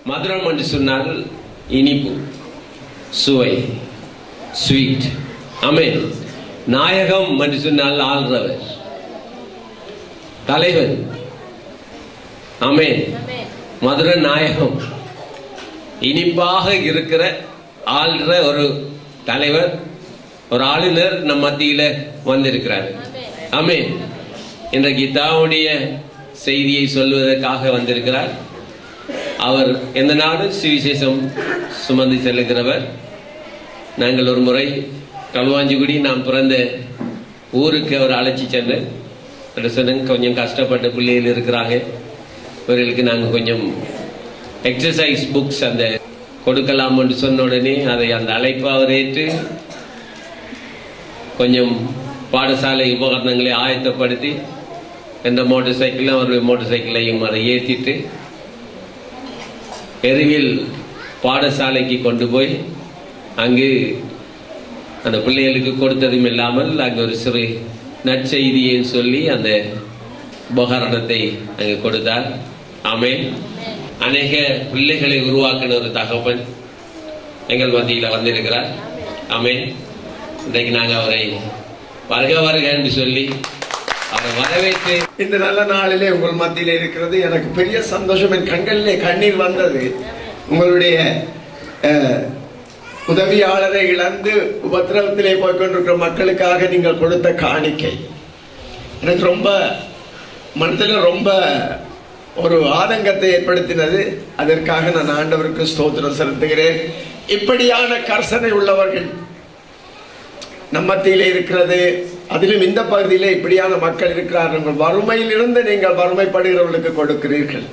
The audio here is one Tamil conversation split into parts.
மதுரம் என்று சொன்னால் இனிப்பு, சுவை, ஸ்வீட். ஆமென். நாயகம் என்று சொன்னால் ஆள்றவர், தலைவர். ஆமென். மதுர நாயகம், இனிப்பாக இருக்கிற ஆள்ற ஒரு தலைவர், ஒரு ஆளுநர் நம் மத்தியில வந்திருக்கிறார். ஆமென். இன்றைக்கு தாவுடைய செய்தியை சொல்வதற்காக வந்திருக்கிறார். அவர் எந்த நாடு சுவிசேஷம் சுமந்து செல்லுகிறவர். நாங்கள் ஒரு முறை களுவாஞ்சிக்குடி நாம் பிறந்த ஊருக்கு அவர் அழைச்சி சென்று கொஞ்சம் கஷ்டப்பட்ட பிள்ளைகள் இருக்கிறாங்க, இவர்களுக்கு நாங்கள் கொஞ்சம் எக்ஸசைஸ் புக்ஸ் அந்த கொடுக்கலாம் என்று சொன்ன உடனே அதை அந்த அழைப்பு அவர் ஏற்று கொஞ்சம் பாடசாலை உபகரணங்களை ஆயத்தப்படுத்தி எந்த மோட்டார் சைக்கிளும் அவருடைய மோட்டார் சைக்கிளையும் அதை ஏற்றிட்டு எருவில் பாடசாலைக்கு கொண்டு போய் அங்கு அந்த பிள்ளைகளுக்கு கொடுத்ததும் இல்லாமல் அங்கு ஒரு சிறு நற்செய்தியை சொல்லி அந்த உபகரணத்தை அங்கு கொடுத்தார். ஆமென். அநேக பிள்ளைகளை உருவாக்கின ஒரு தகப்பன் எங்கள் மத்தியில் வந்திருக்கிறார். ஆமென். இன்றைக்கு நாங்கள் அவரை வருக வருக என்று சொல்லி அவரை வரவேற்று இந்த நல்ல நாளிலே உங்கள் மத்தியிலே இருக்கிறது எனக்கு பெரிய சந்தோஷம். என் கண்களிலே கண்ணீர் வந்தது. உங்களுடைய உதவியாளரை இழந்து உபத்திரவத்திலே போய்கொண்டிருக்கிற மக்களுக்காக நீங்கள் கொடுத்த காணிக்கை எனக்கு ரொம்ப மனதில் ரொம்ப ஒரு ஆதங்கத்தை ஏற்படுத்தினது. அதற்காக நான் ஆண்டவருக்கு ஸ்தோத்திரம் செலுத்துகிறேன். இப்படியான கர்சனை உள்ளவர்கள் நம்மத்திலே இருக்கிறது. அதிலும் இந்த பகுதியிலே இப்படியான மக்கள் இருக்கிறார்கள். வறுமையிலிருந்து நீங்கள் வறுமைப்படுகிறவர்களுக்கு கொடுக்கிறீர்கள்.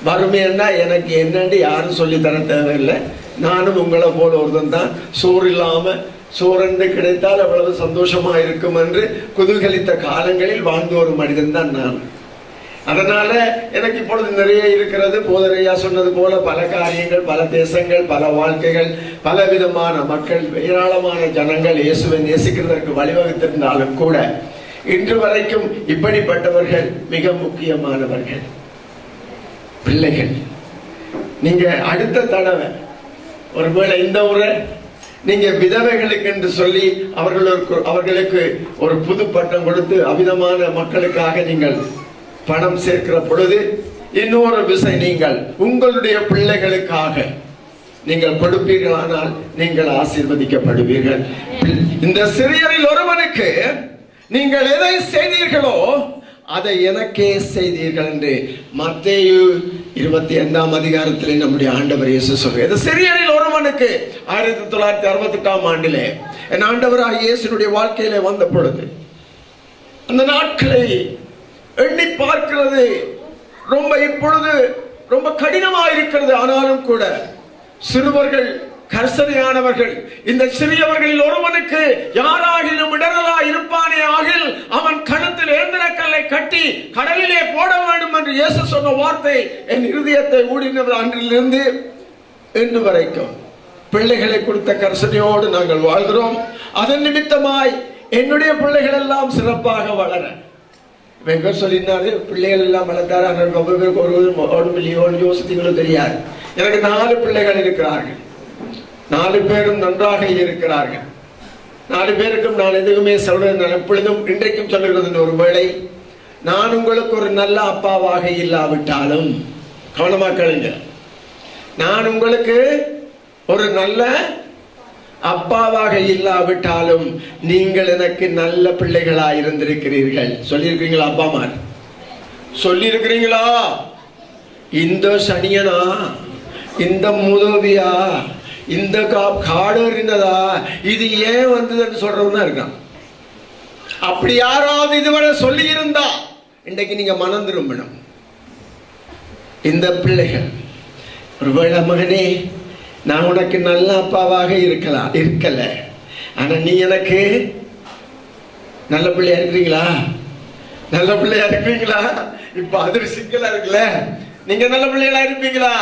வறுமைன்னா எனக்கு என்னன்னு யாரும் சொல்லி தர தேவையில்லை. நானும் உங்களை போல ஒருத்தன் தான். சோறு இல்லாம சோறென்று கிடைத்தால் அவ்வளவு சந்தோஷமா இருக்கும் என்று குதூகலித்த காலங்களில் வாழ்ந்து ஒரு மனிதன் தான் நான். அதனால எனக்கு இப்பொழுது நிறைய இருக்கிறது. போதரையா சொன்னது போல பல காரியங்கள், பல தேசங்கள், பல வாழ்க்கைகள், பல விதமான மக்கள், ஏராளமான ஜனங்கள் இயேசுவை நேசிக்கிறதற்கு வழிவகுத்திருந்தாலும் கூட இன்று வரைக்கும் இப்படிப்பட்டவர்கள் மிக முக்கியமானவர்கள். பிள்ளைகள், நீங்க அடுத்த தடவை ஒருவேளை இந்த முறை நீங்க விதவைகளுக்கு என்று சொல்லி அவர்களுக்கு ஒரு புது பட்டம் கொடுத்து அவிதமான மக்களுக்காக நீங்கள் பணம் சேர்க்கிற பொழுது இன்னொரு விசை நீங்கள் உங்களுடைய பிள்ளைகளுக்காக நீங்கள் கொடுப்பீர்களானால் நீங்கள் ஆசீர்வதிக்கப்படுவீர்கள். இந்த சிறியரில் ஒருவனுக்கு நீங்கள் எதை செய்தீர்களோ அதை எனக்கே செய்தீர்கள் என்று மத்தேயு 25ஆம் அதிகாரத்திலே நம்முடைய ஆண்டவர் இயேசு சொல்றார். இந்த சிறியரில் ஒருவனுக்கு 1968ஆம் ஆண்டிலே என் ஆண்டவராகிய இயேசுனுடைய வாழ்க்கையிலே வந்த பொழுது அந்த நாட்களை எண்ணி பார்க்கிறது இப்பொழுது ரொம்ப கடினமாக இருக்கிறது. ஆனாலும் கூட சிறுவர்கள் கர்சனையானவர்கள். இந்த சிறியவர்களில் ஒருவனுக்கு யாராகிலும் இடரலா இருப்பானே ஆகில் அவன் கழுத்தில் ஏந்திரக்கல்லை கட்டி கடலிலே போட வேண்டும் என்று இயேசு சொன்ன வார்த்தை என் இருதயத்தை ஊடினது. அன்றிலிருந்து இன்று வரைக்கும் பிள்ளைகளை கொடுத்த கர்சனையோடு நாங்கள் வாழ்கிறோம். அதன் நிமித்தமாய் என்னுடைய பிள்ளைகள் எல்லாம் சிறப்பாக வளர சொல்லினாரு. பிள்ளைகள் எல்லாம் வளர்த்தாரு. ஒரு மில்லியன் யோசித்தீங்களோ தெரியாது. எனக்கு 4 பிள்ளைகள் இருக்கிறார்கள். 4 பேரும் நன்றாக இருக்கிறார்கள். 4 பேருக்கும் நான் எதுவுமே சொல்றேன். நான் எப்பொழுதும் இன்றைக்கும் சொல்லுகிறது, ஒரு வேளை நான் உங்களுக்கு ஒரு நல்ல அப்பாவாக இல்லாவிட்டாலும், கவனமா கேளுங்க, நான் உங்களுக்கு ஒரு நல்ல அப்பாவாக இல்லாவிட்டாலும் நீங்கள் எனக்கு நல்ல பிள்ளைகளா இருந்திருக்கிறீர்கள். சொல்லியிருக்கீங்களா? அப்பா அம்மா சொல்லி இருக்கிறீங்களா? இந்த சனியனா, இந்த முதவியா, இந்த காடு இருந்ததா, இது ஏன் வந்ததுன்னு சொல்றவன் இருக்கான். அப்படி யாராவது இதுவரை சொல்லி இருந்தா இன்றைக்கு நீங்க மனம் திரும்பணும். இந்த பிள்ளைகள் ஒருவேளை மகனே, நான் உனக்கு நல்ல அப்பாவாக இருக்கல, ஆனா நீ எனக்கு நல்ல பிள்ளையா இருக்கிறீங்களா? நல்ல பிள்ளையா இருக்கிறீங்களா? இப்ப அது சிக்கலா இருக்குல்ல. நீங்க நல்ல பிள்ளைகளா இருப்பீங்களா?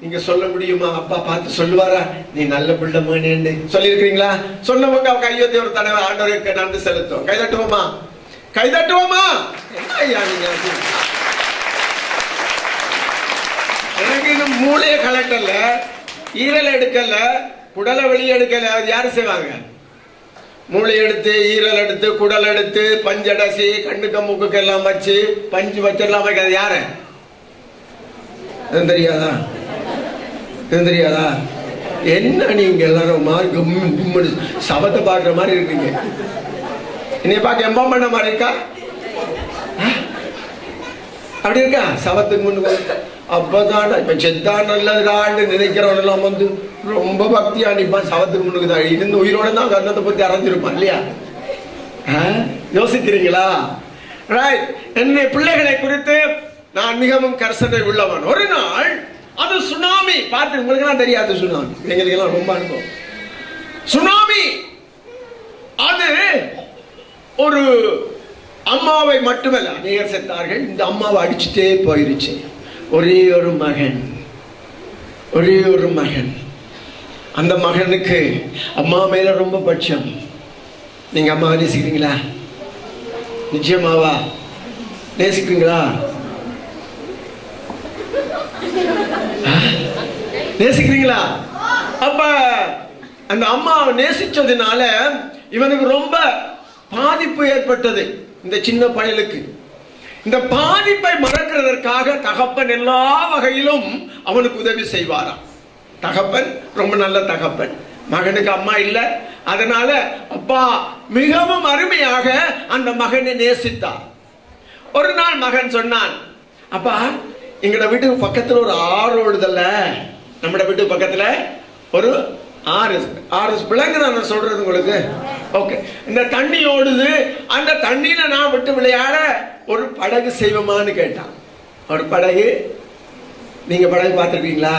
நீங்க சொல்ல முடியுமா? அப்பா பார்த்து சொல்லுவாரா நீ நல்ல பிள்ளை மகனேன்னு? சொல்லி இருக்கிறீங்களா? சொன்னவங்க கையொத்தி ஒரு தடவை ஆண்டவருக்கு நன்றி செலுத்தும். கைதட்டுவோமா? கைதட்டுவோமா? என்ன ஐயா நீங்க எனக்கு இன்னும் மூளையை கலட்டல, ஈரல் எடுக்கல, குடலை வெளியே எடுக்கல. அது யாரு செய்வாங்க? மூளை எடுத்து, ஈரல் எடுத்து, குடல் எடுத்து, பஞ்சடசி, கண்ணுக்கு மூக்குக்கு எல்லாம் வச்சு பஞ்சு வச்சிடலாம் வைக்காது யாரு? தெரியாதா? தெரியாதா? என்ன நீங்க எல்லாரும் சபத்தை பாக்குற மாதிரி இருக்கீங்க. என்னைய பார்க்க எம்பம் பண்ண மாதிரி இருக்கா? அப்படி இருக்கா? சபத்துக்கு முன்னு அப்பதான் இப்ப செத்தா நல்லதான்னு நினைக்கிறவன் எல்லாம் வந்து ரொம்ப பக்தியா நிப்பான். சபத்துக்கு முன்னுக்கு தான் இருந்து உயிரோட தான் கர்ணத்தை பத்தி அறிஞ்சிருப்பான் இல்லையா? யோசிக்கிறீங்களா? ரைட். என்னை பிள்ளைகளை குறித்து நான் மிகவும் கர்சனை உள்ளவன். ஒரு நாள் அது சுனாமி. பார்த்து உங்களுக்கு எல்லாம் தெரியாது சுனாமி, எங்களுக்கு எல்லாம் ரொம்ப அனுபவம். சுனாமி அது ஒரு அம்மாவை மட்டுமல்ல, அநேகர் செத்தார்கள். இந்த அம்மாவை அடிச்சுட்டே போயிருச்சு. ஒரே ஒரு மகன், ஒரே ஒரு மகன். அந்த மகனுக்கு அம்மா மேல ரொம்ப பட்சம். நீங்க அம்மாவை நேசிக்கிறீங்களா? நிச்சயமாவா நேசிக்கிறீங்களா? நேசிக்கிறீங்களா? அப்ப அந்த அம்மா நேசிச்சதுனால இவனுக்கு ரொம்ப பாதிப்பு ஏற்பட்டது. இந்த சின்ன பயலுக்கு இந்த பாதிப்பை மறக்கிறதற்காக தகப்பன் எல்லா வகையிலும் அவனுக்கு உதவி செய்வாராம். தகப்பன் ரொம்ப நல்ல தகப்பன். மகனுக்கு அம்மா இல்ல, அதனால அப்பா மிகவும் அருமையாக அந்த மகனை நேசித்தார். ஒரு நாள் மகன் சொன்னான், அப்பா எங்கட வீட்டுக்கு பக்கத்துல ஒரு ஆறு ஓடுதல்ல, நம்ம வீட்டுக்கு பக்கத்துல ஒரு ஆறு பிள்ளைங்க நான் சொல்றது உங்களுக்கு. ஓகே, இந்த தண்ணி ஓடுது, அந்த தண்ணியில நான் விட்டு விளையாட ஒரு படகு செய்வோமான்னு கேட்டான். ஒரு படகு, நீங்க படகு பார்த்துருக்கீங்களா?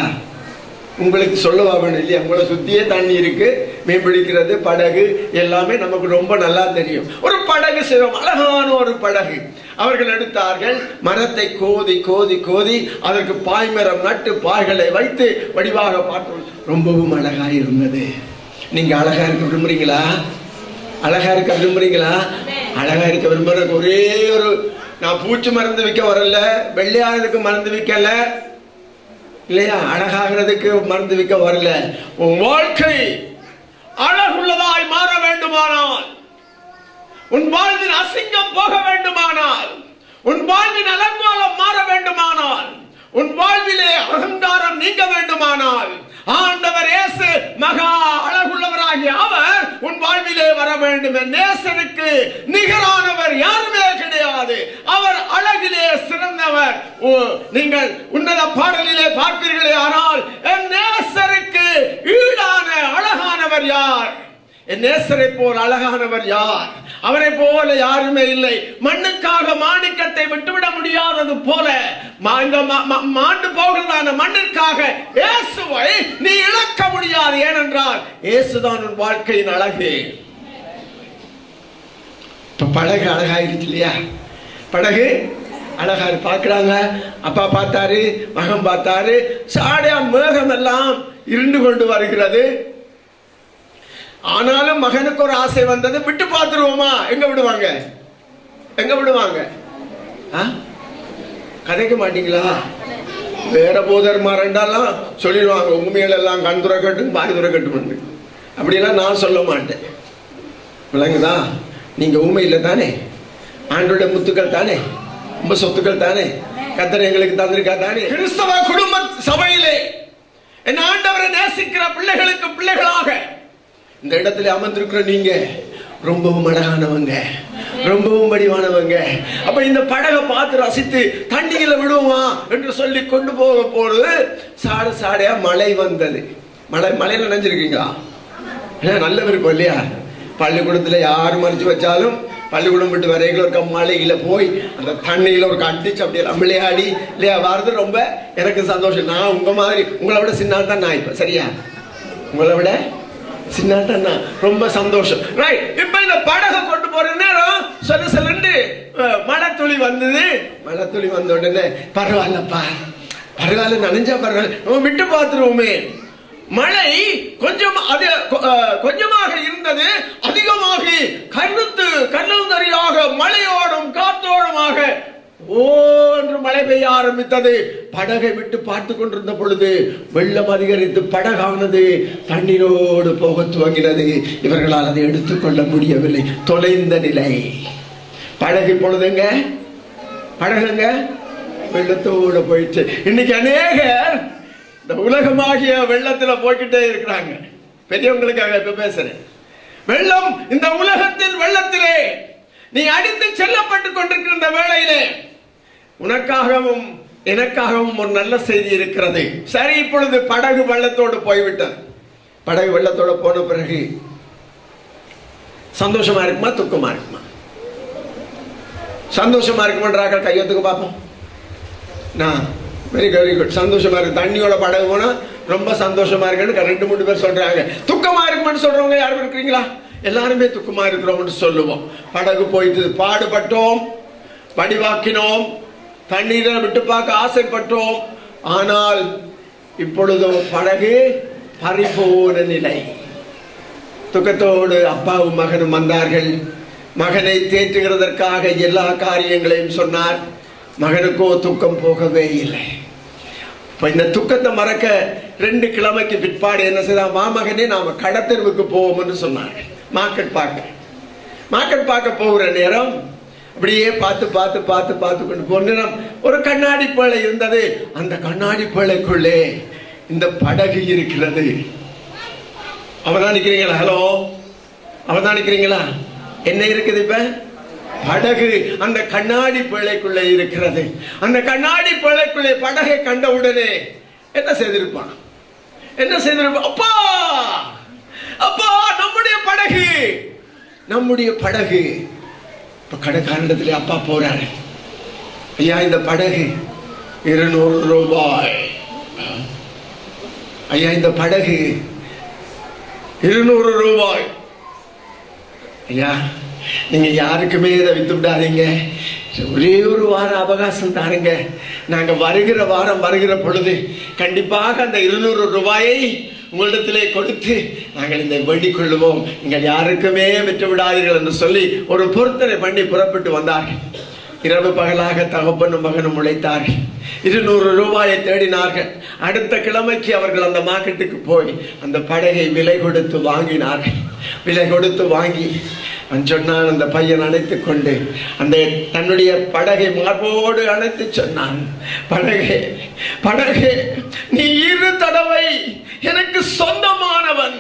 உங்களுக்கு சொல்லவா வேணும் இல்லையா? உங்களை சுத்தியே தண்ணி இருக்கு, மீன் பிடிக்கிறது, படகு எல்லாமே நமக்கு ரொம்ப நல்லா தெரியும். ஒரு படகு செய்வோம், அழகான ஒரு படகு. அவர்கள் எடுத்தார்கள், மரத்தை கோதி கோதி கோதி அதற்கு பாய்மரம் நட்டு பாய்களை வைத்து வடிவாக பார்த்தோம். ரொம்பவும் அழகா இருந்தது. நீங்க அழகா இருக்க விரும்புறீங்களா? அழகா இருக்க விரும்புறீங்களா? அழகா இருக்க விரும்புறதுக்கு ஒரே ஒரு, நான் பூச்சி மருந்து விற்க வரல, வெள்ளையானதுக்கு மருந்து விற்கல இல்லையா, அழகாகிறதுக்கு மருந்து விற்க வரல. உன் வாழ்க்கை அழகுள்ளதாய் மாற வேண்டுமானால், உன் வாழ்வின் அசிங்கம் போக வேண்டுமானால், உன் வாழ்வின் அலங்கோலம் மாற வேண்டுமானால், உன் வாழ்விலே அகங்காரம் நீங்க வேண்டுமானால், ஆண்டவர் இயேசு மகா அழகுள்ளவராகிய அவர் உன் வாழ்விலே வர வேண்டும். நேசருக்கு நிகரானவர் யாருமே கிடையாது. அவர் அழகிலே சிறந்தவர். நீங்கள் உன்னத பாடலிலே பார்ப்பீர்களே, ஆனால் என் நேசருக்கு ஈடான அழகானவர் யார்? என் நேசரை போல் அழகானவர் யார்? அவரை போல யாருமே இல்லை. மண்ணுக்காக மாணிக்கத்தை விட்டுவிட முடியாதது போல மாண்டு போகிறதான மண்ணிற்காக இயேசுவை நீ இழக்க முடியாது. ஏனென்றால் இயேசுதான் உன் வாழ்க்கையின் அழகு. இப்ப படகு அழகாயிருச்சு இல்லையா? படகு அழகா பார்க்கிறாங்க. அப்பா பார்த்தாரு, மகன் பார்த்தாரு. சாடையா மேகம் எல்லாம் இருண்டு கொண்டு வருகிறது. ஆனாலும் மகனுக்கு ஒரு ஆசை வந்தது, விட்டு பார்த்துருவோமா? எங்க விடுவாங்க? எங்க விடுவாங்க? கதைக்க மாட்டீங்களா? வேற போதர்மார் ரெண்டாலாம் சொல்லிடுவாங்க, உண்மையில எல்லாம் கண் துறக்கட்டும் பாய் துறக்கட்டும். அப்படியெல்லாம் நான் சொல்ல மாட்டேன். விளங்குதா? நீங்க உண்மையில தானே, ஆண்டோட முத்துக்கள் தானே, ரொம்ப சொத்துக்கள் தானே, கர்த்தர் எங்களுக்கு தந்திருக்கா தானே. கிறிஸ்தவ குடும்ப சபையிலே என் ஆண்டவரை நேசிக்கிற பிள்ளைகளுக்கு பிள்ளைகளாக இந்த இடத்துல அமர்ந்திருக்கிற நீங்க ரொம்பவும் அழகானவங்க, ரொம்பவும் வடிவானவங்க. அப்ப இந்த படகை பார்த்து ரசித்து தண்ணியில விடுவோமா என்று சொல்லி கொண்டு போக போறது சாட சாடையா மழை வந்தது. மழையில நினைஞ்சிருக்கீங்களா? நல்ல விருப்பம் இல்லையா? பள்ளிக்கூடத்துல யாரு மறைச்சு வச்சாலும் பள்ளிக்கூடம் விட்டு வரைக்கும் ஒரு மழையில போய் அந்த தண்ணியில ஒரு அடிச்சு அப்படியே விளையாடி இல்லையா வர்றது ரொம்ப எனக்கு சந்தோஷம். நான் உங்களை விட சின்ன தான் நான் இப்ப, சரியா? உங்களை விட சின்ன ரொம்ப சந்தோஷம். ரைட். இப்ப இந்த படகை கொண்டு போற நேரம் சொல்லு மழை துளி வந்தது. மழை துளி வந்த உடனே பரவாயில்லப்பா, பரவாயில்ல, நனைஞ்சா பரவாயில்ல, விட்டு பார்த்துருவோமே. மழை கொஞ்சமாக இருந்தது, அதிகமாக கண்ணுந்தறியாக மழையோடும் காற்றோடுமாக ஓன்று மழை பெய்ய ஆரம்பித்தது. படகை விட்டு பார்த்து கொண்டிருந்த பொழுது வெள்ளம் அதிகரித்து படகானது தண்ணீரோடு போக துவங்கினது. இவர்களால் அதை எடுத்துக்கொள்ள முடியவில்லை. தொலைந்த நிலை. படகு பொழுதுங்க, படகுங்க வெள்ளத்தோடு போயிடுச்சு. இன்னைக்கு அநேகர் இந்த உலகமாகிய வெள்ளத்துல போய்கிட்டே இருக்கிறாங்க. பெரியவங்களுக்காக இப்ப பேசுறேன். வெள்ளம், இந்த உலகத்தில் வெள்ளத்திலே நீ அடித்து செல்லப்பட்டு கொண்டிருக்கிற இந்த வேளையிலே உனக்காகவும் எனக்காகவும் ஒரு நல்ல செய்தி இருக்கிறது. சரி, இப்பொழுது படகு வெள்ளத்தோடு போய்விட்டது. படகு வெள்ளத்தோடு போன பிறகு சந்தோஷமா இருக்குமா துக்கமா இருக்குமா? சந்தோஷமா இருக்குமான்றாங்க. கையொத்துக்கு பார்ப்போம். நான் வெரி குட், சந்தோஷமா இருக்கு. தண்ணியோட படகு போனா ரொம்ப சந்தோஷமா இருக்குன்னு 2-3 பேர் சொல்றாங்க. துக்கமா இருக்குமான்னு சொல்றவங்க யாரும் இருக்கிறீங்களா? எல்லாருமே துக்கமா இருக்கிறோம்னு சொல்லுவோம். படகு போயிட்டு பாடுபட்டோம், வடிவாக்கினோம், தண்ணீரை விட்டு பார்க்க ஆசைப்பட்டோம். ஆனால் இப்பொழுதும் படகு பறிபோன நிலை. துக்கத்தோடு அப்பாவும் மகனும் வந்தார்கள். மகனை தேற்றுகிறதற்காக எல்லா காரியங்களையும் சொன்னார். மகனுக்கோ துக்கம் போகவே இல்லை. இந்த துக்கத்தை மறக்க 2 கிழமைக்கு பிற்பாடு என்ன செய்தான்? மாமகனே நாம கடத்தெருவுக்கு போவோம்னு சொன்னார்கள். மார்க்கெட் பார்க்க போகிற நேரம் அப்படியே பார்த்து கொண்டு போன நேரம் ஒரு கண்ணாடி பேழை இருந்தது. அந்த கண்ணாடி பேழைக்குள்ளே இந்த படகு இருக்கிறது. அவதானிக்கிறீங்களா? ஹலோ, அவதானிக்கிறீங்களா? என்ன இருக்குது? இப்ப படகு அந்த கண்ணாடி பேழைக்குள்ளே இருக்கிறது. அந்த கண்ணாடி பேழைக்குள்ளே படகை கண்டவுடனே என்ன செய்திருப்பான்? அப்பா, அப்பா, நம்முடைய படகு. இப்ப கடைக்காரனிடத்துல அப்பா போறாரு. ஐயா, இந்த படகு 200 ரூபாய். ஐயா, இந்த படகு 200 ரூபாய். ஐயா, நீங்க யாருக்குமே இதை வித்து விடாதீங்க, ஒரே ஒரு வாரம் அவகாசம் தாருங்க. நாங்க வருகிற பொழுது கண்டிப்பாக அந்த 200 ரூபாயை உங்களிடத்திலே கொடுத்து நாங்கள் இந்த வேண்டிக் கொள்ளுவோம், நீங்கள் யாருக்குமே விட்டு விடாதீர்கள் என்று சொல்லி ஒரு பொருத்தனை பண்ணி புறப்பட்டு வந்தார்கள். இரவு பகலாக தகப்பனும் மகனும் உழைத்தார்கள். 200 ரூபாயை தேடினார்கள். அடுத்த கிழமைக்கு அவர்கள் அந்த மார்க்கெட்டுக்கு போய் அந்த படகை விலை கொடுத்து வாங்கினார்கள். விலை கொடுத்து வாங்கி சொன்னான். அந்த பையன் அணைத்துக் கொண்டு அந்த தன்னுடைய படகை மார்போடு அணைத்து சொன்னான், படகே, நீ 2 தடவை எனக்கு சொந்தமானவன்.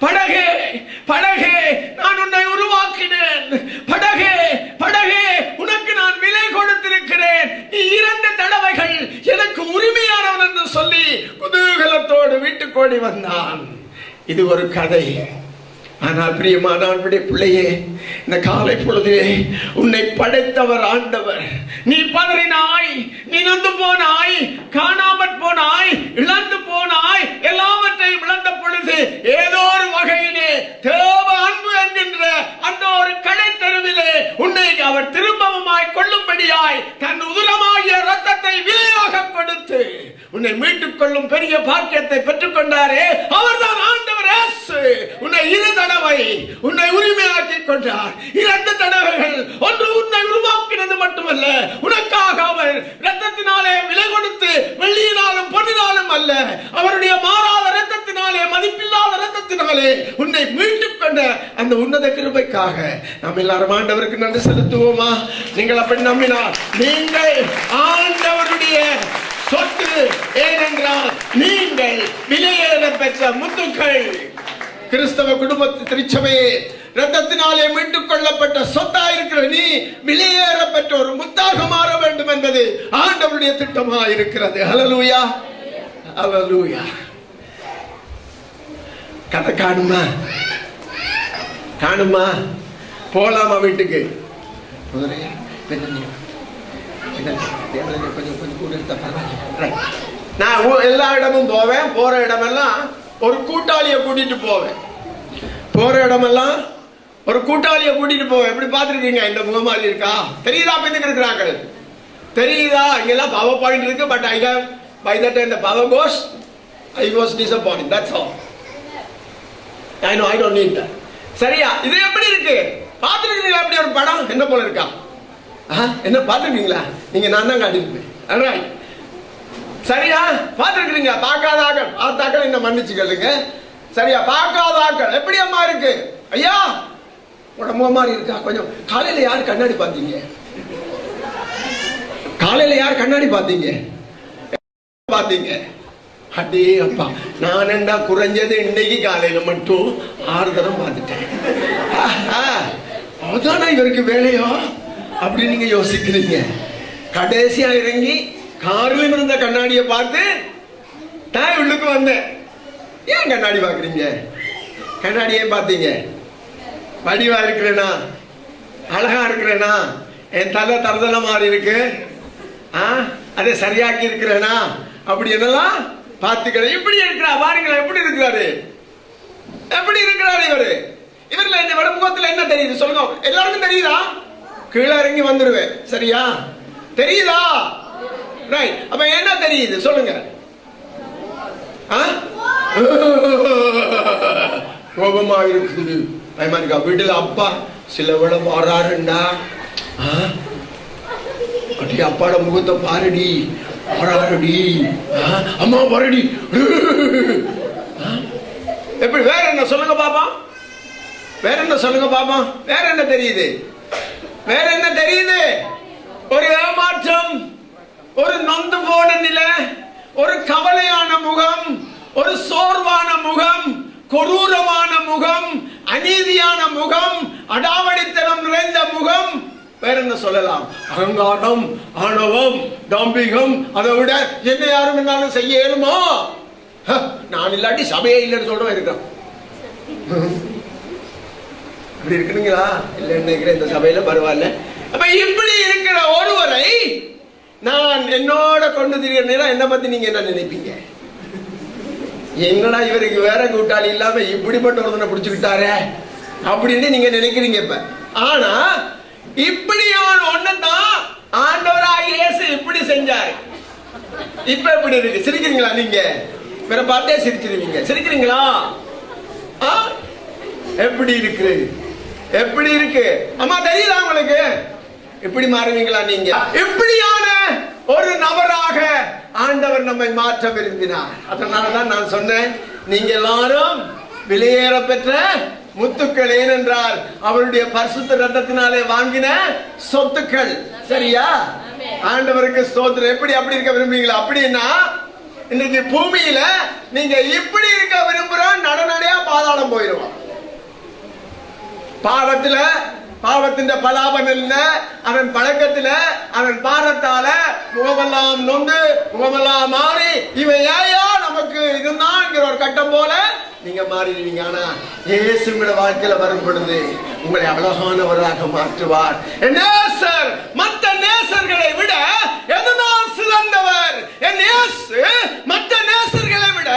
படகே, நான் உன்னை உருவாக்கினேன். படகே, உனக்கு நான் விலை கொடுத்திருக்கிறேன். நீ 2 தடவைகள் எனக்கு உரிமையானவன் என்று சொல்லி குதூகலத்தோடு வீட்டுக்கு ஓடி வந்தான். இது ஒரு கதை. ஆனால் பிரியமானவனுடைய பிள்ளையே, இந்த காலை பொழுதிலே உன்னை படைத்தவர் ஆண்டவர். நீ பதறினாய், நீ நொந்து போனாய், காணாமற் போனாய், இழந்து போனாய். எல்லாவற்றையும் இழந்த பொழுது ஏதோ ஒரு வகையிலே தேவ அன்பு என்கின்ற அந்த ஒரு கடை தெருவிலே உன்னை அவர் திரும்பவுமாய் கொள்ளும்படியாய் தன் உதிரமாகிய ரத்தத்தை விலையாக கொடுத்து உன்னை மீட்டுக் கொள்ளும் பெரிய பாக்கியத்தை பெற்றுக் கொண்டாரே, அவர்தான் ஆண்டவர் இயேசு. உன்னை 2 தடவை உன்னை உரிமையாக்கி கொண்டார். 2 தடவைகள். ஒன்று உன்னை உருவாக்கினது மட்டுமல்ல, உனக்காக அவர் ரத்தத்தினாலே விலை கொடுத்து, வெள்ளியினாலும் பொன்னினாலும் அல்ல, அவருடைய மாறாத ரத்தத்தினாலே, மதிப்பில்லாத ரத்தத்தினாலே உன்னை மீட்டுக் கொண்ட அந்த உன்னத கிருபைக்காக நாம் எல்லாரும் ஆண்டவருக்கு நன்றி செலுத்துவோமா? நீங்கள் அப்படி நம்பினால் நீங்கள் ஆண்டவருடைய சொத்து. ஏனென்றால் நீங்கள் விலையேற பெற்ற முத்துக்கள். கிறிஸ்தவ குடும்பத்து திருச்சபையே, இரத்தத்தினாலே மீட்டுக் கொள்ளப்பட்ட சொத்தா இருக்கிற நீ வெளியேற பெற்ற ஒரு முத்தாக மாற வேண்டும் என்பது ஆண்டவருடைய திட்டமா இருக்கிறது. ஹல்லேலூயா, ஹல்லேலூயா. கதை காணுமா? காணுமா? போலாமா வீட்டுக்கு? நான் எல்லா இடமும் போவேன். போற இடமெல்லாம் ஒரு கூட்டாளியை கூட்டிட்டு போவேன். போற இடமெல்லாம் ஒரு கூட்டாளியை கூட்டிட்டு போவேன். எப்படி பார்த்துருக்கீங்க? இந்த முகமாரி இருக்கா? தெரியுதா? பின்னுக்கு இருக்கிறாங்க தெரியுதா? இங்கெல்லாம் பவர் பாயிண்ட் இருக்கு. But I have by that time the power goes, I was disappointed. That's all. I know I don't need that. சரியா? இது எப்படி இருக்கு? பார்த்துருக்கீங்களா? அப்படி ஒரு படம் என்ன போல இருக்கா? என்ன பார்த்துருக்கீங்களா? நீங்க நான் தான் காட்டிருப்பேன். சரியா? பார்த்துருக்கீங்க? பார்க்காதாக்கள் பார்த்தாக்கள் என்ன மன்னிச்சுக்கலுங்க. சரியா? பார்க்காதாக்கள் எப்படி அம்மா இருக்கு? ஐயா உடம்பு மாதிரி இருக்கா? கொஞ்சம் காலையில யாரு கண்ணாடி பார்த்தீங்க? காலையில யாரு கண்ணாடி பார்த்தீங்க? அடே அப்பா, நான் என்ன குறைஞ்சது இன்னைக்கு காலையில மட்டும் 6 தடவை பார்த்துட்டேன். அதானா இவருக்கு வேலையோ அப்படின்னு நீங்க யோசிக்கிறீங்க. கடைசியா இறங்கி காரிலும் இருந்த கண்ணாடியை பார்த்து நான் உள்ளுக்கு வந்தேன். ஏன் கண்ணாடி பாக்குறீங்க? கண்ணாடி ஏன் பார்த்தீங்க? வடிவா இருக்கிறேனா? அழகா இருக்கிறேனா? என் தலை தரதல மாறி இருக்கு, அதை சரியாக்கி இருக்கிறேனா? அப்படி என்னெல்லாம் பார்த்துக்கிறேன். இப்படி இருக்கிறா பாருங்களேன். எப்படி இருக்கிறாரு? எப்படி இருக்கிறாரு இவரு? இவர்ல இந்த வடமுகத்துல என்ன தெரியுது சொல்லுங்க? எல்லாருக்கும் தெரியுதா? கீழே இறங்கி வந்துருவேன். சரியா? தெரியுதா? ரைட். அப்ப என்ன தெரியுது சொல்லுங்க? கோபமா இருக்குது. வீட்டுல அப்பா சில விட வராருண்டா, அப்பாட முகத்தை பாருடி, வராருடி, அம்மா பாருடி. எப்படி? வேற என்ன சொல்லுங்க பாப்பா? வேற என்ன சொல்லுங்க பாப்பா? வேற என்ன தெரியுது? வேற என்ன தெரியுது? ஒரு ஏமாற்றம், ஒரு நொந்து போன நிலை, ஒரு கவலையான முகம், ஒரு சோர்வான முகம், கொடூரமான முகம், அநீதியான முகம், அடாவடித்தனம் நிறைந்த முகம். வேற என்ன சொல்லலாம்? அகங்காரம், ஆணவம், டாம்பிகம். அதை விட என்ன யாரும் என்னாலும் செய்ய இயலுமா? நான் இல்லாட்டி சபையே இல்லைன்னு சொல்றேன் இருக்கிறேன். அப்படி இருக்குங்களா? இல்லை நினைக்கிற இந்த சபையில பரவாயில்ல. அப்ப இப்படி இருக்கிற ஒருவரை நான் என்னோட கொண்டு திரிகிறேன்னா என்ன பத்தி நீங்க என்ன நினைப்பீங்க? என்னடா இவருக்கு வேற கூட்டாளி இல்லாம இப்படிப்பட்ட ஒருத்தனை பிடிச்சுக்கிட்டாரே அப்படின்னு நீங்க நினைக்கிறீங்க. இப்ப ஆனா இப்படியான ஒண்ணுதான் ஆண்டவராகிய இயேசு இப்படி செஞ்சாரு. இப்ப எப்படி இருக்கு? சிரிக்கிறீங்களா? நீங்க வேற பார்த்தே சிரிச்சிருவீங்க. சிரிக்கிறீங்களா? எப்படி இருக்கு? எப்படி இருக்கு? அம்மா தெரியுதா உங்களுக்கு? எப்படி மாறுவீங்களா நீங்க? இப்படியான ஒரு நபராக ஆண்டவர் நம்மை மாற்ற விரும்பினார். அதனாலதான் நான் சொன்னேன், நீங்க எல்லாரும் வெளியேற பெற்ற முத்துக்கள். ஏனென்றால் அவருடைய பரிசுத்த ரத்தத்தினாலே வாங்கின சொத்துக்கள். சரியா? ஆண்டவருக்கு ஸ்தோத்திரம். எப்படி அப்படி இருக்க விரும்புறீங்களா? அப்படின்னா இன்னைக்கு பூமியில நீங்க இப்படி இருக்க விரும்புறோம், நடநடையா பாதாளம் போயிடுவோம். பாவத்துல, பாவத்தின் பலாபனில், அவன் பழக்கத்துல, அவன் பாரத்தால முகமெல்லாம் நொந்து, முகமெல்லாம் மாறி, இவன் ஏயா நமக்கு இதுதான் ஒரு கட்டம் போல நீங்க மாறிடுவீங்க. ஆனா இயேசுவின் வாழ்க்கையில வரும் பொழுது உங்களை அழகானவராக மாற்றுவார். நேசர் மற்ற நேசர்களை விட எதுதான் சிறந்தவர்? என் இயேசு மற்ற நேசர்களை விட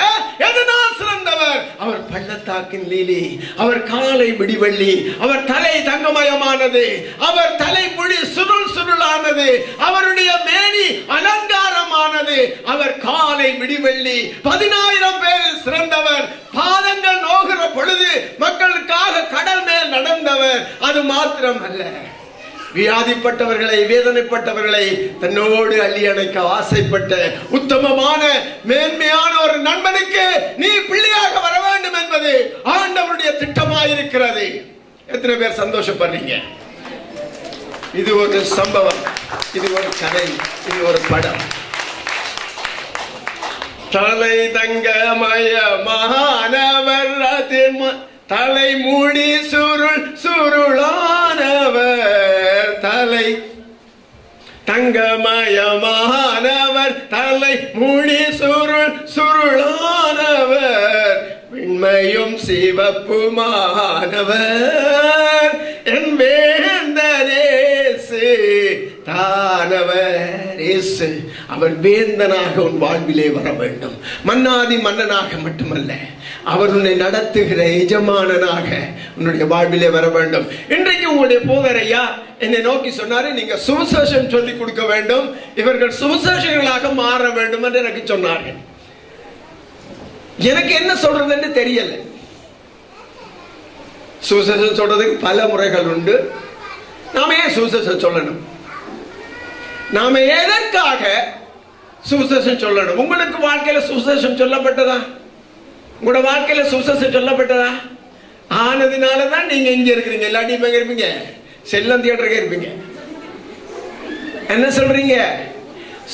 எதுதான் சிறந்தவர்? அவர் பள்ளத்தாக்கின் லீலி, அவர் காலை விடிவெள்ளி, அவர் தலை தங்கமயமானது, அவர் தலைமுடி சுருள் சுருளானது, அவருடைய மேனி அலங்காரமானது, அவர் காலை விடிவெள்ளி 10,000 பேரில் சிறந்தவர், பாதங்கள் நோகிற பொழுது மக்களுக்காக கடல் மேல் நடந்தவர். அது மாத்திரம் அல்ல, வியாதிப்பட்டவர்களை, வேதனைப்பட்டவர்களை தன்னோடு அள்ளி அணைக்க ஆசைப்பட்ட உத்தமமான மேன்மையான ஒரு நண்பனுக்கு நீ பிள்ளையாக வர வேண்டும் என்பது ஆண்டவருடைய திட்டமாயிருக்கிறது. எத்தனை பேர் சந்தோஷப்படுறீங்க? இது ஒரு சம்பவம், இது ஒரு கதை, இது ஒரு படம். தலை தங்கமயமானவர் தலை மூடி சுருளானவர், தலை தங்கமயமானவர், தலை மூடி சுருளானவர், வெண்மையும் சிவப்புமானவர், என் வேந்தனேசு தானவர். இயேசு அவர் வேந்தனாக உன் வாழ்விலே வர வேண்டும். மன்னாதி மன்னனாக மட்டுமல்ல, அவர் உன்னை நடத்துகிற எஜமானனாக உன்னுடைய வாழ்விலே வர வேண்டும். இன்றைக்கு உங்களுடைய போதரையா என்னை நோக்கி சொன்னாரு, நீங்க சுவிசேஷம் சொல்லிக் கொடுக்க வேண்டும், இவர்கள் சுவிசேஷங்களாக மாற வேண்டும் என்று எனக்கு சொன்னார்கள். எனக்கு என்ன சொல்றதுன்னு தெரியல. சுவிசேஷம் சொல்றதுக்கு பல முறைகள் உண்டு. நாம ஏன் சுவிசேஷம் சொல்லணும்? நாம எதற்காக சுவிசேஷம் சொல்லணும்? உங்களுக்கு வாழ்க்கையில சுவிசேஷம் சொல்லப்பட்டதா? உங்களோட வாழ்க்கையில சுவிசேஷம் சொல்லப்பட்டதா? ஆனதுனாலதான் நீங்க இங்க இருக்கிறீங்க. இல்லாட்டி எங்க இருப்பீங்க? செல்லம் தியேட்டருக்கு இருப்பீங்க. என்ன சொல்றீங்க?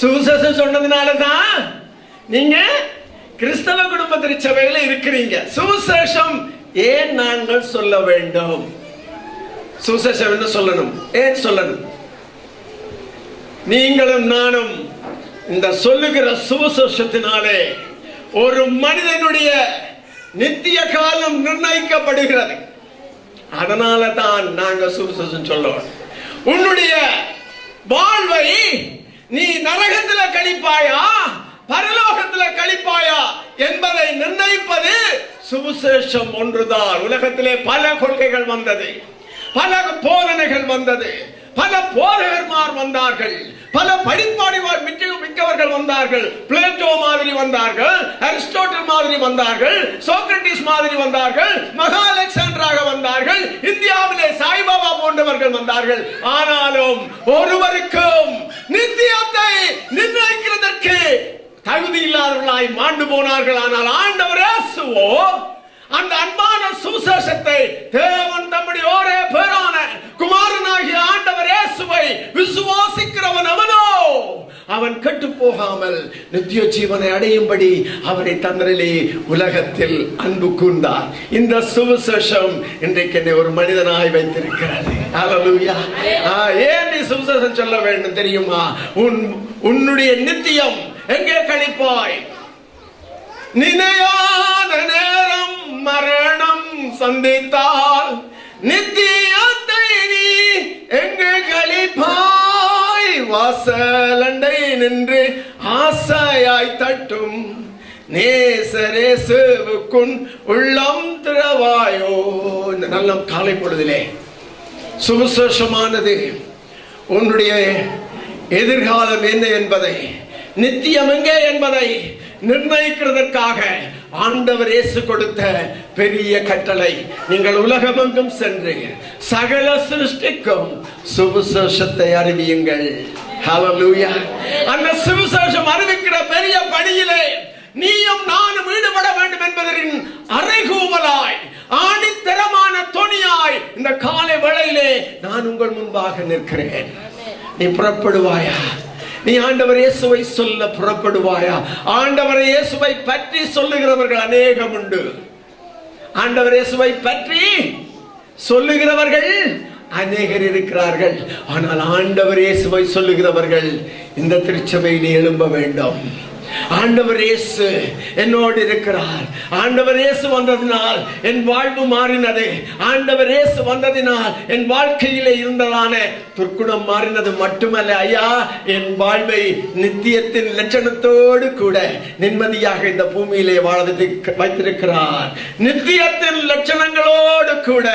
சுவிசேஷம் சொன்னதுனாலதான் நீங்க கிறிஸ்தவ குடும்ப திருச்சபையில இருக்கிறீங்க. சுவிசேஷம் ஏன் நாங்கள் சொல்ல வேண்டும்? சுவிசேஷம் என்ன சொல்லணும்? ஏன் சொல்லணும்? நீங்களும் நானும் இந்த சொல்லுகிற சுவிசேஷத்தினாலே ஒரு மனிதனுடைய நித்திய காலம் நிர்ணயிக்கப்படுகிறது. அதனால தான் நாங்க சுவிசேஷம் சொல்லுவோம். உன்னுடைய வாழ்வை நீ நரகத்துல கழிப்பாயா பரலோகத்துல கழிப்பாயா என்பதை நிர்ணயிப்பது சுவிசேஷம் ஒன்றுதான். உலகத்திலே பல கொள்கைகள் வந்தது, பல போதனைகள் வந்தது, பல போதகர்மார் வந்தார்கள், பல படிப்பாடி மிக்கவர்கள் வந்தார்கள். பிளேட்டோ மாதிரி வந்தார்கள், அரிஸ்டோட்டல் மாதிரி வந்தார்கள், சோக்ரட்டிஸ் மாதிரி வந்தார்கள், மகா அலெக்சாண்டராக வந்தார்கள், இந்தியாவிலே சாய்பாபா போன்றவர்கள் வந்தார்கள். ஆனாலும் ஒருவருக்கும் நித்தியத்தை நிர்ணயிக்கிறதற்கு தகுதி இல்லாதவர்களாய் மாண்டு போனார்கள். ஆனால் ஆண்டவர் இயேசுவோ அந்த அன்பான சுவிசேஷத்தை தேவன் தம்முடைய ஒரே பேரான குமாரனாகிய ஆண்டவர் இயேசுவை விசுவாசிக்கிறவன் அவனோ அவன் கெட்டு போகாமல் நித்திய ஜீவனை அடையும்படி அவரை தந்தரிலே உலகத்தில் அன்பு கூர்ந்தார். இந்த சுவிசேஷம் இன்றைக்கு என்னை ஒரு மனிதனாய் வைத்திருக்கிறது. ஹல்லேலூயா. ஏன் நீ சுவிசேஷம் சொல்ல வேண்டும் தெரியுமா? உன்னுடைய நித்தியம் எங்கே கழிப்பாய்? நினையாத நேரம் மரணம் சந்தித்தால் நித்தியத்தை நீ எங்கே கழிப்பாய்? வாசலண்டை நின்று ஆசையாய் தட்டும் நேசரேசுவுக்குன் உள்ளம் திறவாயோ. இந்த நல்ல காலை பொழுதிலே சுவிசேஷமானது உன்னுடைய எதிர்காலம் என்ன என்பதை, நித்தியம் எங்கே என்பதை நிர்ணயிக்கிறதற்காக ஆண்டவர் இயேசு கொடுத்த பெரிய கட்டளை. நீங்கள் உலகமெங்கும் சென்று சகல சிருஷ்டிக்கும் சுவிசேஷத்தை அறிவியுங்கள். ஹல்லேலூயா. அந்த சுவிசேஷம் அறிவிக்கிற பெரிய பணியிலே நீயும் நானும் ஈடுபட வேண்டும் என்பதன் அறைகூவலாய் ஆணித்தரமான துணியாய் இந்த காலை வேளையிலே நான் உங்கள் முன்பாக நிற்கிறேன். நீ புறப்படுவாயா? நீ ஆண்டவர் இயேசுவை சொல்ல புறப்படுவாயா? ஆண்டவர் இயேசுவை பற்றி சொல்லுகிறவர்கள் அநேகம் உண்டு. ஆண்டவர் இயேசுவை பற்றி சொல்லுகிறவர்கள் அநேகர் இருக்கிறார்கள். ஆனால் ஆண்டவர் இயேசுவை சொல்லுகிறவர்கள் இந்த திருச்சபையிலே எழும்ப வேண்டும். ஆண்டவர் இயேசு என்னோடு இருக்கிறார். ஆண்டவர் இயேசு வந்ததினால் என் வாழ்வு மாறினது. ஆண்டவர் இயேசு வந்ததினால் என் வாழ்க்கையிலே இருந்ததான துர்க்குணம் மாறினது மட்டுமல்ல, ஐயா, என் வாழ்வை நித்தியத்தின் லட்சணத்தோடு கூட நிம்மதியாக இந்த பூமியிலே வாழ வைத்திருக்கிறார். நித்தியத்தின் லட்சணங்களோடு கூட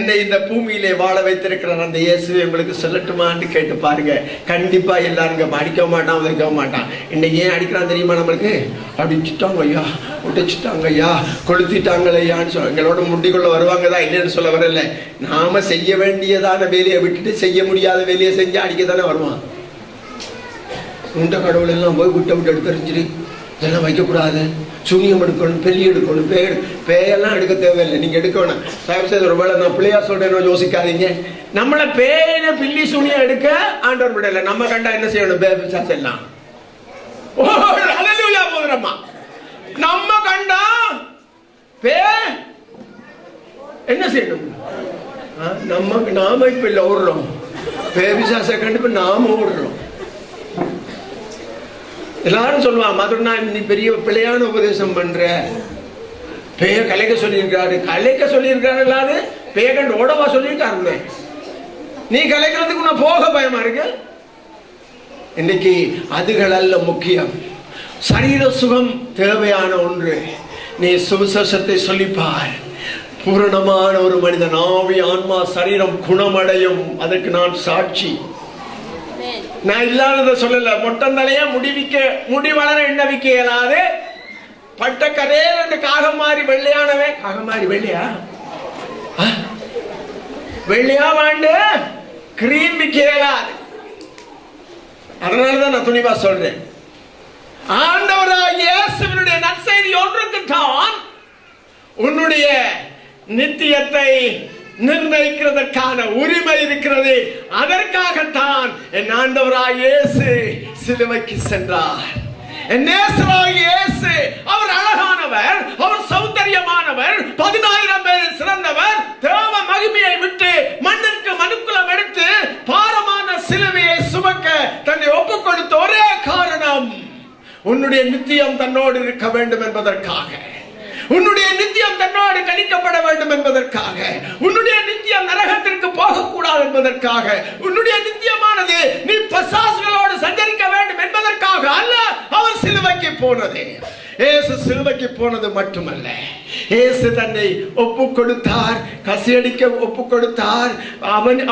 என்னை இந்த பூமியிலே வாழ வைத்திருக்கிறார். அந்த இயேசுவை உங்களுக்கு சொல்லட்டுமான்னு கேட்டு பாருங்க. கண்டிப்பா எல்லாரும் அடிக்க மாட்டான், உதைக்க மாட்டான். இன்னைக்கு ஏன் அடிக்கிறான் தெரியுமா? நம்மளுக்கு அடிச்சுட்டாங்க ஐயா, உடைச்சுட்டாங்க ஐயா, கொளுத்திட்டாங்களையான்னு சொல்ல எங்களோட முண்டிக்குள்ள வருவாங்க தான், இல்லைன்னு சொல்ல வரல. நாம செய்ய வேண்டியதான வேலையை விட்டுட்டு செய்ய முடியாத வேலையை செஞ்சு அடிக்க தானே வருவான். உண்ட கடவுள் எல்லாம் போய் விட்டு விட்டு எடுத்துரிஞ்சிரு, இதெல்லாம் வைக்கக்கூடாது, சுனியம் எடுக்கணும், பெல்லி எடுக்கணும், பேயெல்லாம் எடுக்க தேவையில்லை, நீங்க எடுக்கணும். சார் ஒரு வேளை நான் பிள்ளையா சொல்றேன்னு யோசிக்காதீங்க. நம்மளை பேய பில்லி சுனியம் எடுக்க ஆண்டவர் விடல. நம்ம கண்டா என்ன செய்யணும்? பேசாஸ் எல்லாம் நம்ம கண்டா என்ன செய்யணும்? நாம இப்ப இல்ல ஓடுறோம், பேபிசாசை கண்டு நாம ஓடுறோம். எல்லாரும் சொல்லுவாங்க, மதுரனா நீ பெரிய பிழையான உபதேசம் பண்ற, பேய கலைக்க சொல்லியிருக்காரு. கலைக்க சொல்லியிருக்காரு இல்லாது பேய கண்டு ஓடவா சொல்லியிருக்காருன்னு நீ கலைக்கிறதுக்கு நான் போக பயமா இருக்கு. இன்னைக்கு அதுகள் அல்ல முக்கியம். சரீர சுகம் தேவையான ஒன்று. நீ சுவிசேஷத்தை சொல்லிப்பார், பூரணமான ஒரு மனிதன் ஆவி ஆன்மா சரீரம் குணமடையும். அதற்கு நான் சாட்சி. நான் இல்லாததை சொல்லல. மொட்டந்தலைய முடி வளர எண்ண விக்க இயலாது. பட்ட கரையே காகம் மாறி வெள்ளையானவே. காகம் மாறி வெள்ளையா? வெள்ளையா வாண்டு கிரீம் விக்க இயலாது. அதனாலதான் நான் துணிவா சொல்றேன். ஆண்டவராகிய இயேசுவினுடைய நற்செய்தி ஒன்றுக்கு தான் உன்னுடைய நித்தியத்தை நிர்ணயிக்கிறதற்கான உரிமை இருக்கிறது. அதற்காகத்தான் என் ஆண்டவராகிய இயேசு சிலுவைக்கு சென்றார். என் நேசராகிய இயேசு அவர் அழகானவர், அவர் சௌந்தரியமானவர், 10,000 பேரில் சிறந்தவர். தேவ மகிமையை விட்டு மண்ணிற்கு மனுக்குலம் எடுத்து பாரமான சிலுவையை சுமக்க தன்னை ஒப்புக் கொடுத்த ஒரே காரணம் உன்னுடைய நித்தியம் தன்னோடு இருக்க வேண்டும் என்பதற்காக, உன்னுடைய நித்தியம் தன்னோடு கணிக்கப்பட வேண்டும் என்பதற்காக, உன்னுடைய நித்தியம் நரகத்திற்கு போகக்கூடாது என்பதற்காக, உன்னுடைய நித்தியமானது நீ பிசாசுகளோடு சஞ்சரிக்க வேண்டும் என்பதற்காக அல்ல அவர் சிலுவைக்கு போனது. இயேசு சிலுவைக்கு போனது மட்டுமல்ல, இயேசு தன்னை ஒப்பு கொடுத்தார், கசியடிக்க ஒப்பு கொடுத்தார்,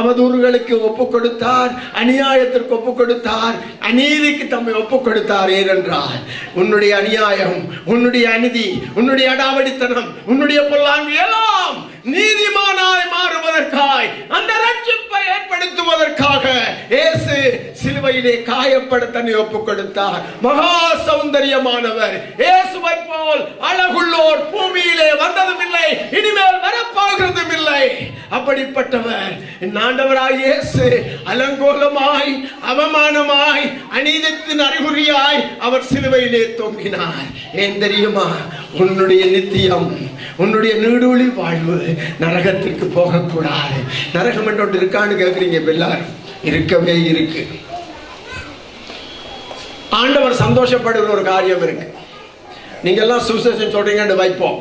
அவதூறுகளுக்கு ஒப்பு கொடுத்தார், அநியாயத்திற்கு ஒப்பு கொடுத்தார், அநீதிக்கு தம்மை ஒப்பு கொடுத்தார். ஏனென்றால் உன்னுடைய அநியாயம், உன்னுடைய அநீதி, உன்னுடைய அடாவடித்தனம், உன்னுடைய பொல்லாங்கு எல்லாம் நீதிமானாய் மாறுவதற்காய், அந்த ரட்சிப்பை ஏற்படுத்துவதற்காக இயேசு சிலுவையிலே காயப்பட தன்னை ஒப்பு கொடுத்தார். மகா சௌந்தரியமானவர். இயேசுவை போல் அழகுள்ளோர் பூமியிலே வந்ததும் இல்லை, இனிமேல் வரப்போகிறதும் இல்லை. அப்படிப்பட்டவர் ஆண்டவராய் இயேசு அலங்கோலமாய், அவமானமாய், அநீதித்தின் அறிகுறியாய் அவர் சிலுவையிலே தொங்கினார். ஏன் தெரியுமா? உன்னுடைய நித்தியம், உன்னுடைய நீடூழி வாழ்வு நரகத்திற்கு போகக்கூடாது. நரகம் என்று ஒன்று இருக்கான்னு கேட்குறீங்க. எல்லாரும் இருக்கவே இருக்கு. ஆண்டவர் சந்தோஷப்படுகிற ஒரு காரியம் இருக்கு. நீங்க எல்லாம் சுவிசேஷம் சொல்றீங்கன்னு வைப்போம்.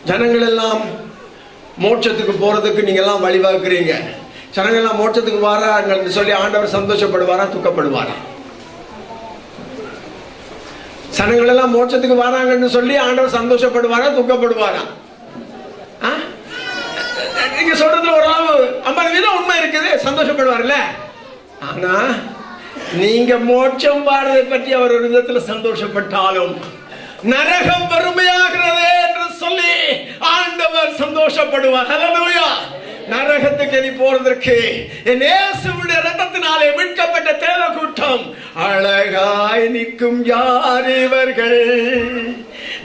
ஜனங்கள் எல்லாம் மோட்சத்துக்கு போறதுக்கு நீங்க எல்லாம் வழிவகுக்கிறீங்க. ஜனங்கள் எல்லாம் மோட்சத்துக்கு வராங்கன்னு சொல்லி ஆண்டவர் சந்தோஷப்படுவாரா, துக்கப்படுவாரா? ஜனங்கள் எல்லாம் மோட்சத்துக்கு வராங்கன்னு சொல்லி ஆண்டவர் சந்தோஷப்படுவாரா, துக்கப்படுவாரா? நீங்க சொல்றதுல ஒரு 50% உண்மை இருக்குது. சந்தோஷப்படுவார்ல. ஆனா நீங்க மோட்சம் வாரதை பற்றி அவர் ஒரு விதத்துல சந்தோஷப்பட்டாலும் நரகம் வறுமையாகிறது என்று சொல்லி ஆண்டவர் சந்தோஷப்படுவார். ஹல்லேலூயா. நரகத்துக்கு நீ போறதற்கு என் இயேசுவுடைய இரத்தத்தினாலே மீட்கப்பட்ட தேவ கூட்டம் அழகாய் நிற்கும் யார் இவர்கள்,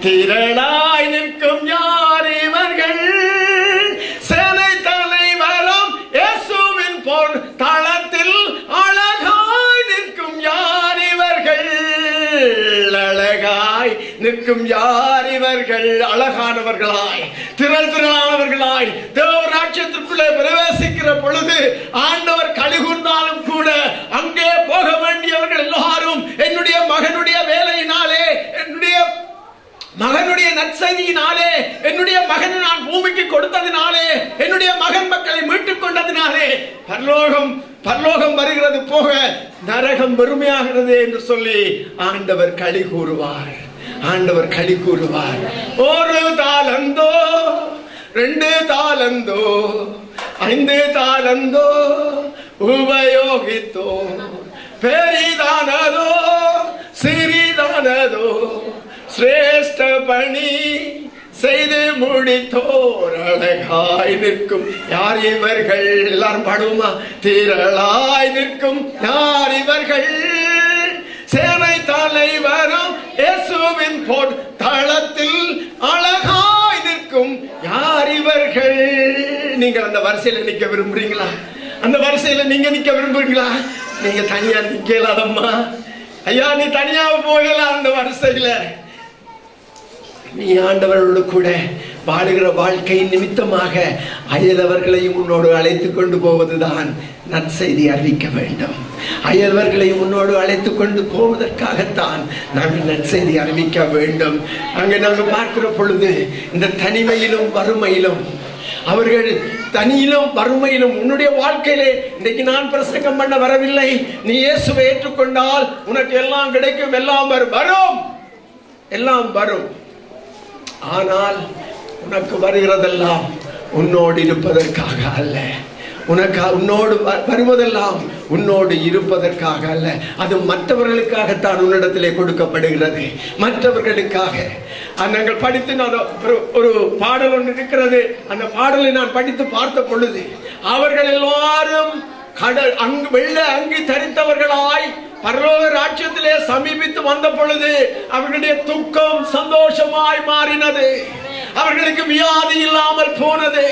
திரளாய் நிற்கும் யார் இவர்கள், சேனை தலைவரும் இயேசுவின் போர் தளத்தில் அழகாய் நிற்கும் யார் இவர்கள், அழகாய் நிற்கும் யார் இவர்கள். அழகானவர்களாய், திரளானவர்களாய் தேவராட்சியத்திற்குள்ளே பிரவேசிக்கிற பொழுது ஆண்டவர் கலிகூர்ந்தாலும் கூட அங்கே போக வேண்டியவர்கள் எல்லாரும் என்னுடைய மகனுடைய வேலையினாலே, என்னுடைய மகனுடைய நற்செய்தியினாலே, என்னுடைய மகனை நான் பூமிக்கு கொடுத்ததினாலே, என்னுடைய மகன் மக்களை மீட்டுக் கொண்டதினாலே பரலோகம் வருகிறது போக நரகம் வெறுமையாகிறது என்று சொல்லி ஆண்டவர் களி கூறுவார். ஆண்டவர் களி கூறுவார். 1 தாலந்தோ, 2 தாலந்தோ, 5 தாலந்தோ உபயோகித்தோ, பெரிதானதோ சிறிதானதோ சிரேஷ்ட பணி செய்து முடித்தோர் அழகாய் நிற்கும் யார் இவர்கள். எல்லாரும் பாடுவோமா? திரளாய் நிற்கும் யார் இவர்கள், சேனை தலைவரும் இயேசுவின் போர் தளத்தில் அழகாய் நிற்கும் யார் இவர்கள். நீங்கள் அந்த வரிசையில நிக்க விரும்புறீங்களா? அந்த வரிசையில நீங்க நிக்க விரும்புறீங்களா? நீங்க தனியா நிக்கலாதம்மா. ஐயா, நீ தனியா போகலாம். அந்த வரிசையில நீ ஆண்டவரோடு கூட வாழுகிற வாழ்க்கையின் நிமித்தமாக அயலவர்களையும் உன்னோடு அழைத்து கொண்டு போவதுதான் நற்செய்தி அறிவிக்க வேண்டும். அயல்வர்களையும் உன்னோடு அழைத்து கொண்டு போவதற்காகத்தான் நாங்கள் நற்செய்தி அறிவிக்க வேண்டும். அங்கே நாங்கள் பார்க்கிற பொழுது இந்த தனிமையிலும் வறுமையிலும், அவர்கள் தனியிலும் வறுமையிலும், உன்னுடைய வாழ்க்கையிலே இன்றைக்கு நான் பிரசங்கம் பண்ண வரவில்லை, நீ இயேசுவை ஏற்றுக்கொண்டால் உனக்கு எல்லாம் கிடைக்கும், எல்லாம் வரும், எல்லாம் வரும். ஆனால் உனக்கு வருகிறதெல்லாம் உன்னோடு இருப்பதற்காக அல்ல, உன்னோடு வருவதெல்லாம் உன்னோடு இருப்பதற்காக அல்ல, அது மற்றவர்களுக்காகத்தான் உன்னிடத்திலே கொடுக்கப்படுகிறது, மற்றவர்களுக்காக. நாங்கள் படித்து ஒரு பாடல் ஒன்று இருக்கிறது, அந்த பாடலை நான் படித்து பார்த்த பொழுது அவர்கள் எல்லாரும் வெள்ள அங்கி தரித்தவர்களாய் பரலோக ராஜ்யத்திலே சமீபித்து வந்த பொழுது அவர்களுடைய துக்கம் சந்தோஷமாய் மாறினது. அவர்களுக்கு வியாதி இல்லாமல் போனது,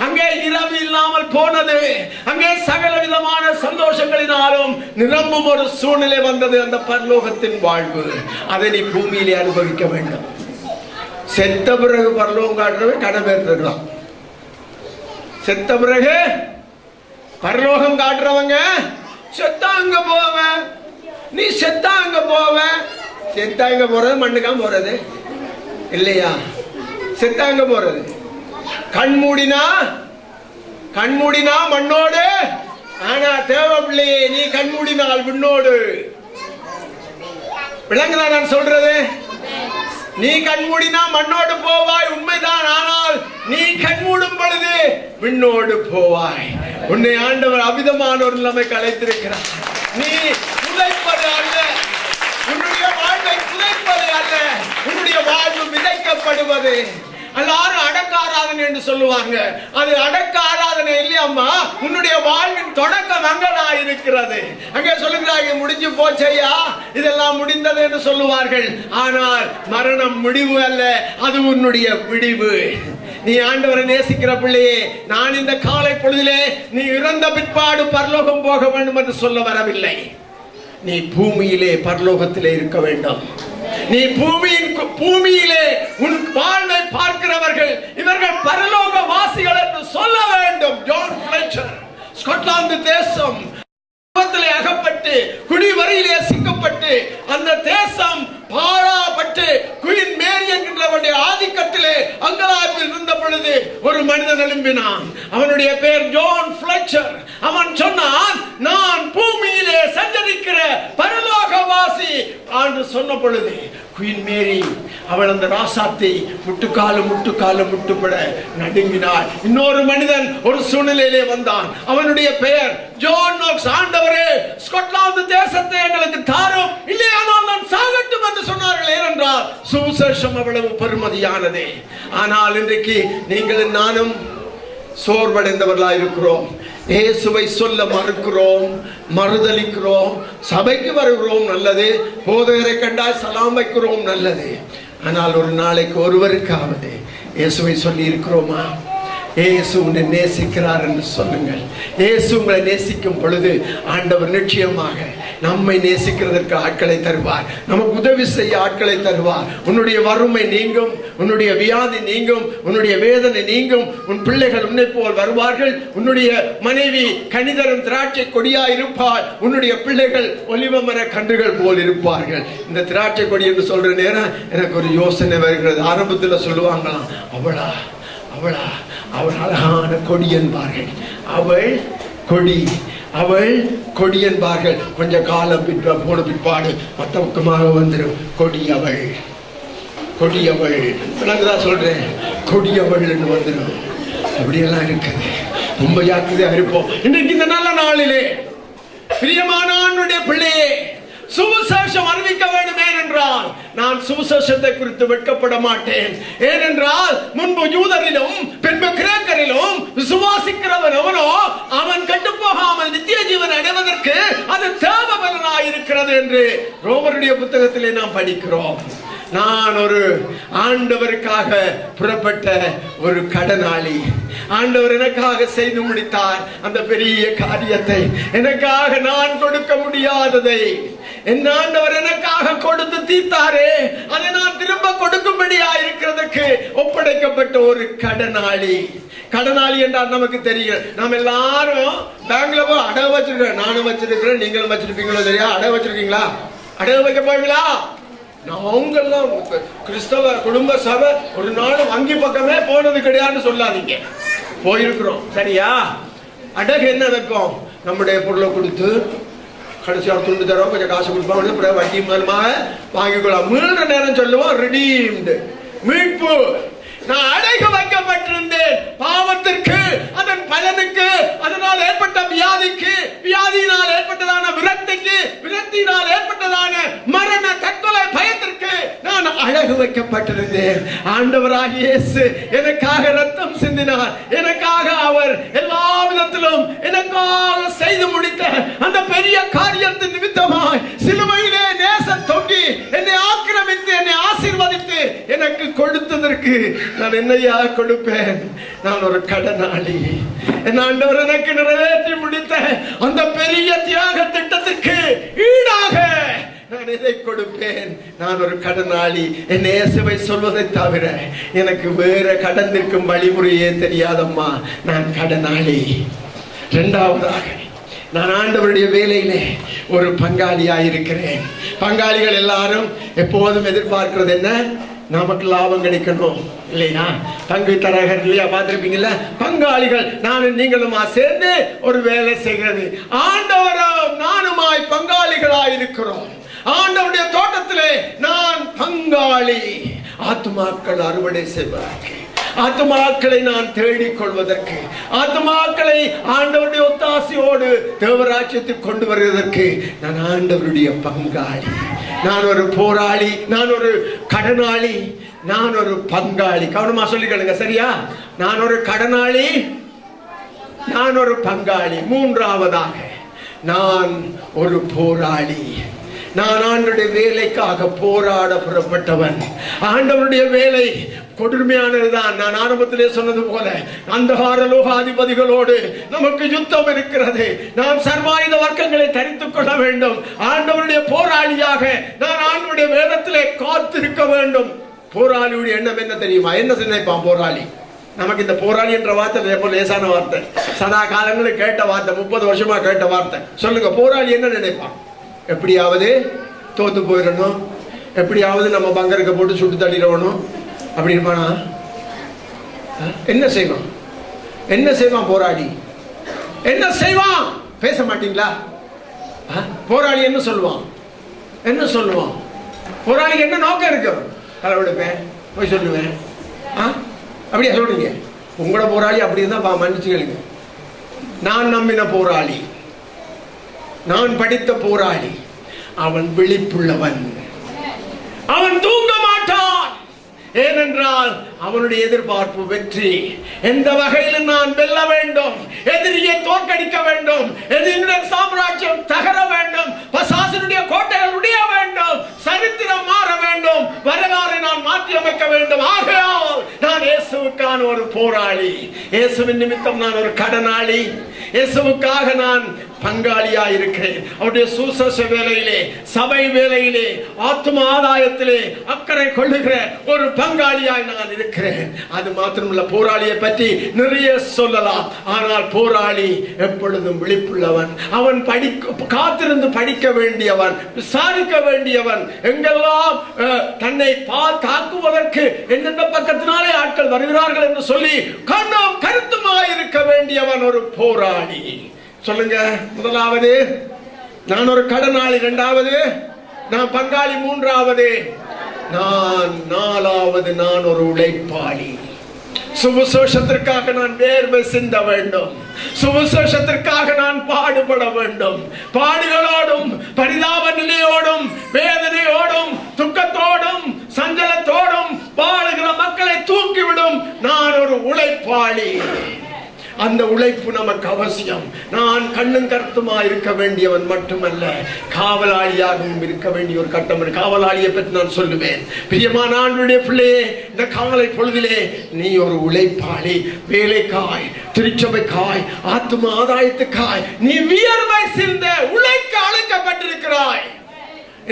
அங்கே இரவு இல்லாமல் போனது, அங்கே சகல விதமான சந்தோஷங்களினாலும் நிரம்பும் ஒரு சூழ்நிலை வந்தது. அந்த பரலோகத்தின் வாழ்வு அதை நீ பூமியிலே அனுபவிக்க வேண்டும். செத்த பிறகு பரலோகம் காட்டுறவன் கடை பேர் தருவான். செத்த பிறகு பரலோகம் காட்டுறவங்க செத்தா அங்க போவ, நீ செத்தா அங்க போவ. செத்தா அங்க போறது மண்ணுக்காம போறது இல்லையா? செத்தாங்க போறது. கண்மூடினா மண்ணோடு, ஆனா தேவ பிள்ளையே நீ கண்மூடினால் விண்ணோடு. விளங்குதா நான் சொல்றது? நீ கண்மூடினா மண்ணோடு போவாய், உண்மைதான். ஆனால் நீ கண்மூடும் பொழுது விண்ணோடு போவாய். உன்னை ஆண்டவர் அபிதமான ஒரு நிலைமைக்கு அழைத்திருக்கிறார். நீ புதைப்பது அல்ல, உன்னுடைய வாழ்வை புதைப்பது அல்ல, உன்னுடைய வாழ்வு விதைக்கப்படுவது. எல்லாரும் அடக்க ஆராதனை என்று சொல்லுவாங்க, அது அடக்க ஆராதனை இல்லையம்மா, உன்னுடைய வாழ்வின் தொடக்கம் அங்கதான் இருக்கிறது. அங்கே சொல்லுகிறாங்க முடிஞ்சு போச்சையா, இதெல்லாம் முடிந்தது என்று சொல்லுவார்கள். ஆனால் மரணம் முடிவு அல்ல, அது உன்னுடைய விடிவு. நீ ஆண்டவரை நேசிக்கிற பிள்ளையே, நான் இந்த காலை பொழுதிலே நீ இறந்த பிற்பாடு பரலோகம் போக வேண்டும் என்று சொல்ல வரவில்லை. நீ பூமியிலே பரலோகத்திலே இருக்க வேண்டும். நீ பூமியிலே உன் வாழ்வை பார்க்கிறவர்கள் இவர்கள் பரலோக வாசிகள் என்று சொல்ல வேண்டும். ஜான் ஃபிளெச்சர், ஸ்காட்லாந்து தேசம் அகப்பட்டு குடிவரியிலே சிக்கப்பட்டு அந்த தேசம் பாழாப்பட்டு குயின் மேரி என்கின்றவனுடைய ஆதிக்கத்திலே அங்கலாய்ப்பில் இருந்த பொழுது ஒரு மனிதன் எழும்பினான். அவனுடைய பெயர் ஜான் ஃபிளெச்சர். அவன் சொன்னான், நான் பூமியிலே சஞ்சரிக்கிற பரலோகவாசி என்று சொன்ன பொழுது குயின் மேரி அவள் அந்த ராசாத்தை முட்டுப்பட நடுங்கினாள். இன்னொரு மனிதன் ஒரு சூழ்நிலையிலே வந்தான். அவனுடைய பெயர் ஜான் நாக்ஸ். ஆண்டவரே, ஸ்காட்லாந்து தேசத்தை எங்களுக்கு தாரும், இல்லையானால் நான் சாகட்டும் என்று சொன்னார்கள். ஏனென்றால் சுவிசேஷம் அவ்வளவு பெருமதியானது. ஆனால் இன்றைக்கு நீங்கள் நானும் சோர்வடைந்தவர்களாக இருக்கிறோம். இயேசுவை சொல்ல மறுக்கிறோம், மறுதலிக்கிறோம். சபைக்கு வருகிறோம், நல்லது. போதகரை கண்டால் சலாம் வைக்கிறோம், நல்லது. ஆனால் ஒரு நாளைக்கு ஒருவருக்காவது இயேசுவை சொல்லி இருக்கிறோமா? இயேசு உன்னை நேசிக்கிறார் என்று சொல்லுங்கள். இயேசு உங்களை நேசிக்கும் பொழுது ஆண்டவர் நிச்சயமாக நம்மை நேசிக்கிறதற்கு ஆட்களை தருவார், நமக்கு உதவி செய்ய ஆட்களை தருவார். உன்னுடைய வறுமை நீங்கும், உன்னுடைய வியாதி நீங்கும், உன்னுடைய வேதனை நீங்கும். உன் பிள்ளைகள் உன்னை போல் வருவார்கள். உன்னுடைய மனைவி கனிதரும் திராட்சை கொடியா இருப்பார். உன்னுடைய பிள்ளைகள் ஒலிவ மர கன்றுகள் போல் இருப்பார்கள். இந்த திராட்சை கொடி என்று சொல்ற நேரம் எனக்கு ஒரு யோசனை வருகிறது. ஆரம்பத்தில் சொல்லுவாங்களாம், அவள் அழகான கொடி என்பார்கள். அவள் கொடி என்பார்கள். கொஞ்ச காலம் போன பிற்பாடு மொத்தமாக வந்துடும் கொடியவள். விளங்குதான் சொல்றேன், கொடியவள் வந்துடும். அப்படியெல்லாம் இருக்குது. ரொம்ப ஜாக்கிரதையா இருப்போம். இன்றைக்கு இந்த நல்ல நாளிலே பிரியமான பிள்ளையே, சுவிசேஷம் அறிவிக்க வேண்டும். ஏனென்றால் நான் சுவிசேஷத்தை குறித்து வெட்கப்பட மாட்டேன். ஏனென்றால் முன்பு யூதரிலும் பின்பு கிரேக்கரிலும் விசுவாசிக்கிறவன் எவனோ அவன் கெட்டு போகாமல் நித்திய ஜீவன் அடைவதற்கு அது தேவபலனாய் இருக்கிறது என்று ரோமருடைய புத்தகத்திலே நாம் படிக்கிறோம். நான் ஒரு ஆண்டவருக்காக புறப்பட்ட ஒரு கடனாளி. ஆண்டவர் எனக்காக செய்து முடித்தார் அந்த பெரிய காரியத்தை. எனக்காக நான் கொடுக்க முடியாததை என் ஆண்டவர் எனக்காக கொடுத்து தீர்த்தாரே, அதை நான் திரும்ப கொடுக்கும்படியா இருக்கிறதுக்கு ஒப்படைக்கப்பட்ட ஒரு கடனாளி. கடனாளி என்றால் நமக்கு தெரியும். நாம் எல்லாரும் பேங்க்ல போய் அடகு வச்சிருக்கோம். நானும் வச்சிருக்கிறேன், நீங்களும் வச்சிருப்பீங்களோ தெரியா? அடகு வச்சிருக்கீங்களா? அடகு வைக்க போவீங்களா? நாங்கெல்லாம் கிறிஸ்தவ குடும்ப சபை ஒரு நாள் வங்கி பக்கமே போனது கிடையாதுன்னு சொல்லாதீங்க. போயிருக்கிறோம், சரியா? அடகு என்ன வைப்போம்? நம்முடைய பொருளை கொடுத்து கடைசியாக துண்டு தரோம், கொஞ்சம் காசு கொடுப்போம், அப்புறம் வட்டி மூலமாக வாங்கிக்கொள்ளலாம். மீள்ற நேரம் சொல்லுவோம் ரிடீம்டு, மீட்பு. நான் அடகு வைக்கப்பட்டிருந்தேன் பாவத்திற்கு, அதன் பலனுக்கு, அதனால் ஏற்பட்ட வியாதிக்கு, வியாதியினால் ஏற்பட்டதான விரக்திக்கு, விரக்தியினால் ஏற்பட்டதான மரண தற்கொலை பயத்திற்கு நான் அடகு வைக்கப்பட்டிருந்தேன். ஆண்டவராகிய இயேசு எனக்காக ரத்தம் சிந்தினார். எனக்காக அவர் எல்லா விதத்திலும் எனக்காக செய்து முடித்த அந்த பெரிய காரியத்தின் நிமித்தமாய் சிலுவையிலே நேசம் தொங்கி என்னை ஆக்கிரமித்து என்னை ஆசீர்வதித்து எனக்கு கொடுத்ததற்கு நான் என்னையா கொடுப்பேன்? நான் ஒரு கடனாளி. என் ஆண்டவர் எனக்கு நிறைவேற்றி முடித்த அந்த பெரிய தியாக திட்டத்திற்கு ஈடாக நான் எதை கொடுப்பேன்? நான் ஒரு கடனாளி. என் இயேசுவை சொல்வதை தவிர எனக்கு வேற கடன் நிற்கும் வழிமுறையே தெரியாதம்மா. நான் கடனாளி. இரண்டாவதாக, நான் ஆண்டவருடைய வேலையிலே ஒரு பங்காளியாயிருக்கிறேன். பங்காளிகள் எல்லாரும் எப்போதும் எதிர்பார்க்கிறது என்ன? நமக்கு லாபம் கிடைக்கணும், இல்லையா? பங்கு தரகர் இல்லையா? பார்த்திருப்பீங்கல்ல, பங்காளிகள் நானும் நீங்களுமா சேர்ந்து ஒரு வேலை செய்கிறது. ஆண்டவரும் நானுமாய் பங்காளிகளாய் இருக்கிறோம். ஆண்டவருடைய தோட்டத்திலே நான் பங்காளி. ஆத்துமாக்கள் அறுவடை செய்வதற்கு, ஆத்துமாக்களை நான் தேடிக் கொள்வதற்கு, ஆத்துமாக்களை ஆண்டவருடைய ஒத்தாசையோடு தேவராஜ்யத்துக்கு கொண்டு வருவதற்கு நான் ஆண்டவருடைய பங்காளி. நான் ஒரு போராளி, நான் ஒரு கடனாளி, நான் ஒரு பங்காளி. கவனமா சொல்லிக்கணுங்க, சரியா? நான் ஒரு கடனாளி, நான் ஒரு பங்காளி. மூன்றாவதாக, நான் ஒரு போராளி. நான் ஆண்டவருடைய வேலைக்காக போராட புறப்பட்டவன். ஆண்டவருடைய வேலை கொடுமையானதுதான். நான் ஆரம்பத்திலே சொன்னது போல அந்தகார லோகாதிபதிகளோடு நமக்கு யுத்தம் இருக்கிறது. நாம் சர்வாயுத வர்க்கங்களை தரித்துக் கொள்ள வேண்டும். ஆண்டவருடைய போராளியாக நான் ஆண்டவருடைய வேதத்திலே காத்திருக்க வேண்டும். போராளியுடைய எண்ணம் என்ன தெரியுமா? என்ன நினைப்பான் போராளி? நமக்கு இந்த போராளி என்ற வார்த்தை ரொம்ப லேசான வார்த்தை, சதா காலங்களில் கேட்ட வார்த்தை, 30 வருஷமா கேட்ட வார்த்தை. சொல்லுங்க, போராளி என்ன நினைப்பான்? எப்படியாவது தோத்து போயிடணும், எப்படியாவது நம்ம பங்கருக்கு போட்டு சுட்டு தள்ளிடணும், அப்படி இருப்பானா? என்ன செய்வான்? என்ன செய்வான் போராளி? என்ன செய்வான்? பேச மாட்டீங்களா? போராளி என்ன சொல்லுவான்? என்ன சொல்லுவான்? போராளிக்கு என்ன நோக்கம் இருக்கு? களவெடுப்பேன், போய் சொல்லுவேன், அப்படியா சொல்றீங்க? உங்களோட போராளி அப்படி இருந்தா மன்னிச்சுகளுங்க. நான் நம்பின போராளி, நான் படித்த போராளி, அவன் விழிப்புள்ளவன். அவன் தூங்க மாட்டான். ஏனென்றால் அவனுடைய எதிர்பார்ப்பு வெற்றி. எந்த வகையிலும் நான் வெல்ல வேண்டும், எதிரியை தோற்கடிக்க வேண்டும், எதிரியுடைய சாம்ராஜ்யம் தகர வேண்டும், பசாசனுடைய கோட்டைகள் உடைய வேண்டும், சரித்திரம் மாற வேண்டும், வரலாறை நான் மாற்றி அமைக்க வேண்டும். ஆகையால் நான் இயேசுவுக்கான ஒரு போராளி. இயேசுவின் நிமித்தம் நான் ஒரு கடனாளி. இயேசுவுக்காக நான் பங்காளியா இருக்கிறேன். அவருடைய சுசேஷ வேலையிலே, சபை வேலையிலே, ஆத்தும ஆதாயத்திலே அக்கறை கொள்ளுகிற ஒரு பங்காளியாய் நான் இருக்கிறேன். அது மாத்திரமல்ல, போராளியை பற்றி நிறைய சொல்லலாம். ஆனால் போராளி எப்பொழுதும் விழிப்புள்ளவன். அவன் காத்திருந்து படிக்க வேண்டியவன், விசாரிக்க வேண்டியவன். எங்கெல்லாம் தன்னை தாக்குவதற்கு எந்தெந்த பக்கத்தினாலே ஆட்கள் வருகிறார்கள் என்று சொல்லி கண்ணும் கருத்துமாய் இருக்க வேண்டியவன் ஒரு போராளி. சொல்லுங்க, முதலாவது நான் ஒரு கடனாளி, இரண்டாவது நான் பங்காளி, மூன்றாவது நான், நாலாவது நான் ஒரு உழைப்பாளி. சுவிசேஷத்திற்காக நான் வேர்வை சிந்த வேண்டும். சுவிசேஷத்திற்காக நான் பாடுபட வேண்டும். பாடுகளோடும் பரிதாப நிலையோடும் வேதனையோடும் துக்கத்தோடும் சஞ்சலத்தோடும் வாழுகிற மக்களை தூக்கிவிடும் நான் ஒரு உழைப்பாளி. அந்த உழைப்பு நமக்கு அவசியம். நான் கண்ணும் கருத்துமா இருக்க வேண்டியவன் மட்டுமல்ல, காவலாளியாகவும் இருக்க வேண்டிய ஒரு கட்டம். காவலாளியை பற்றி நான் சொல்லுவேன். பிரியமான ஆண்டவருடைய பிள்ளையே, இந்த காலை பொழுதிலே நீ ஒரு உழைப்பாளி. வேலைக்காய், திருச்சபைக்காய், ஆத்தும ஆதாயத்துக்காய் நீ வியர்வை சிந்த உழைக்க அழைக்கப்பட்டிருக்கிறாய்.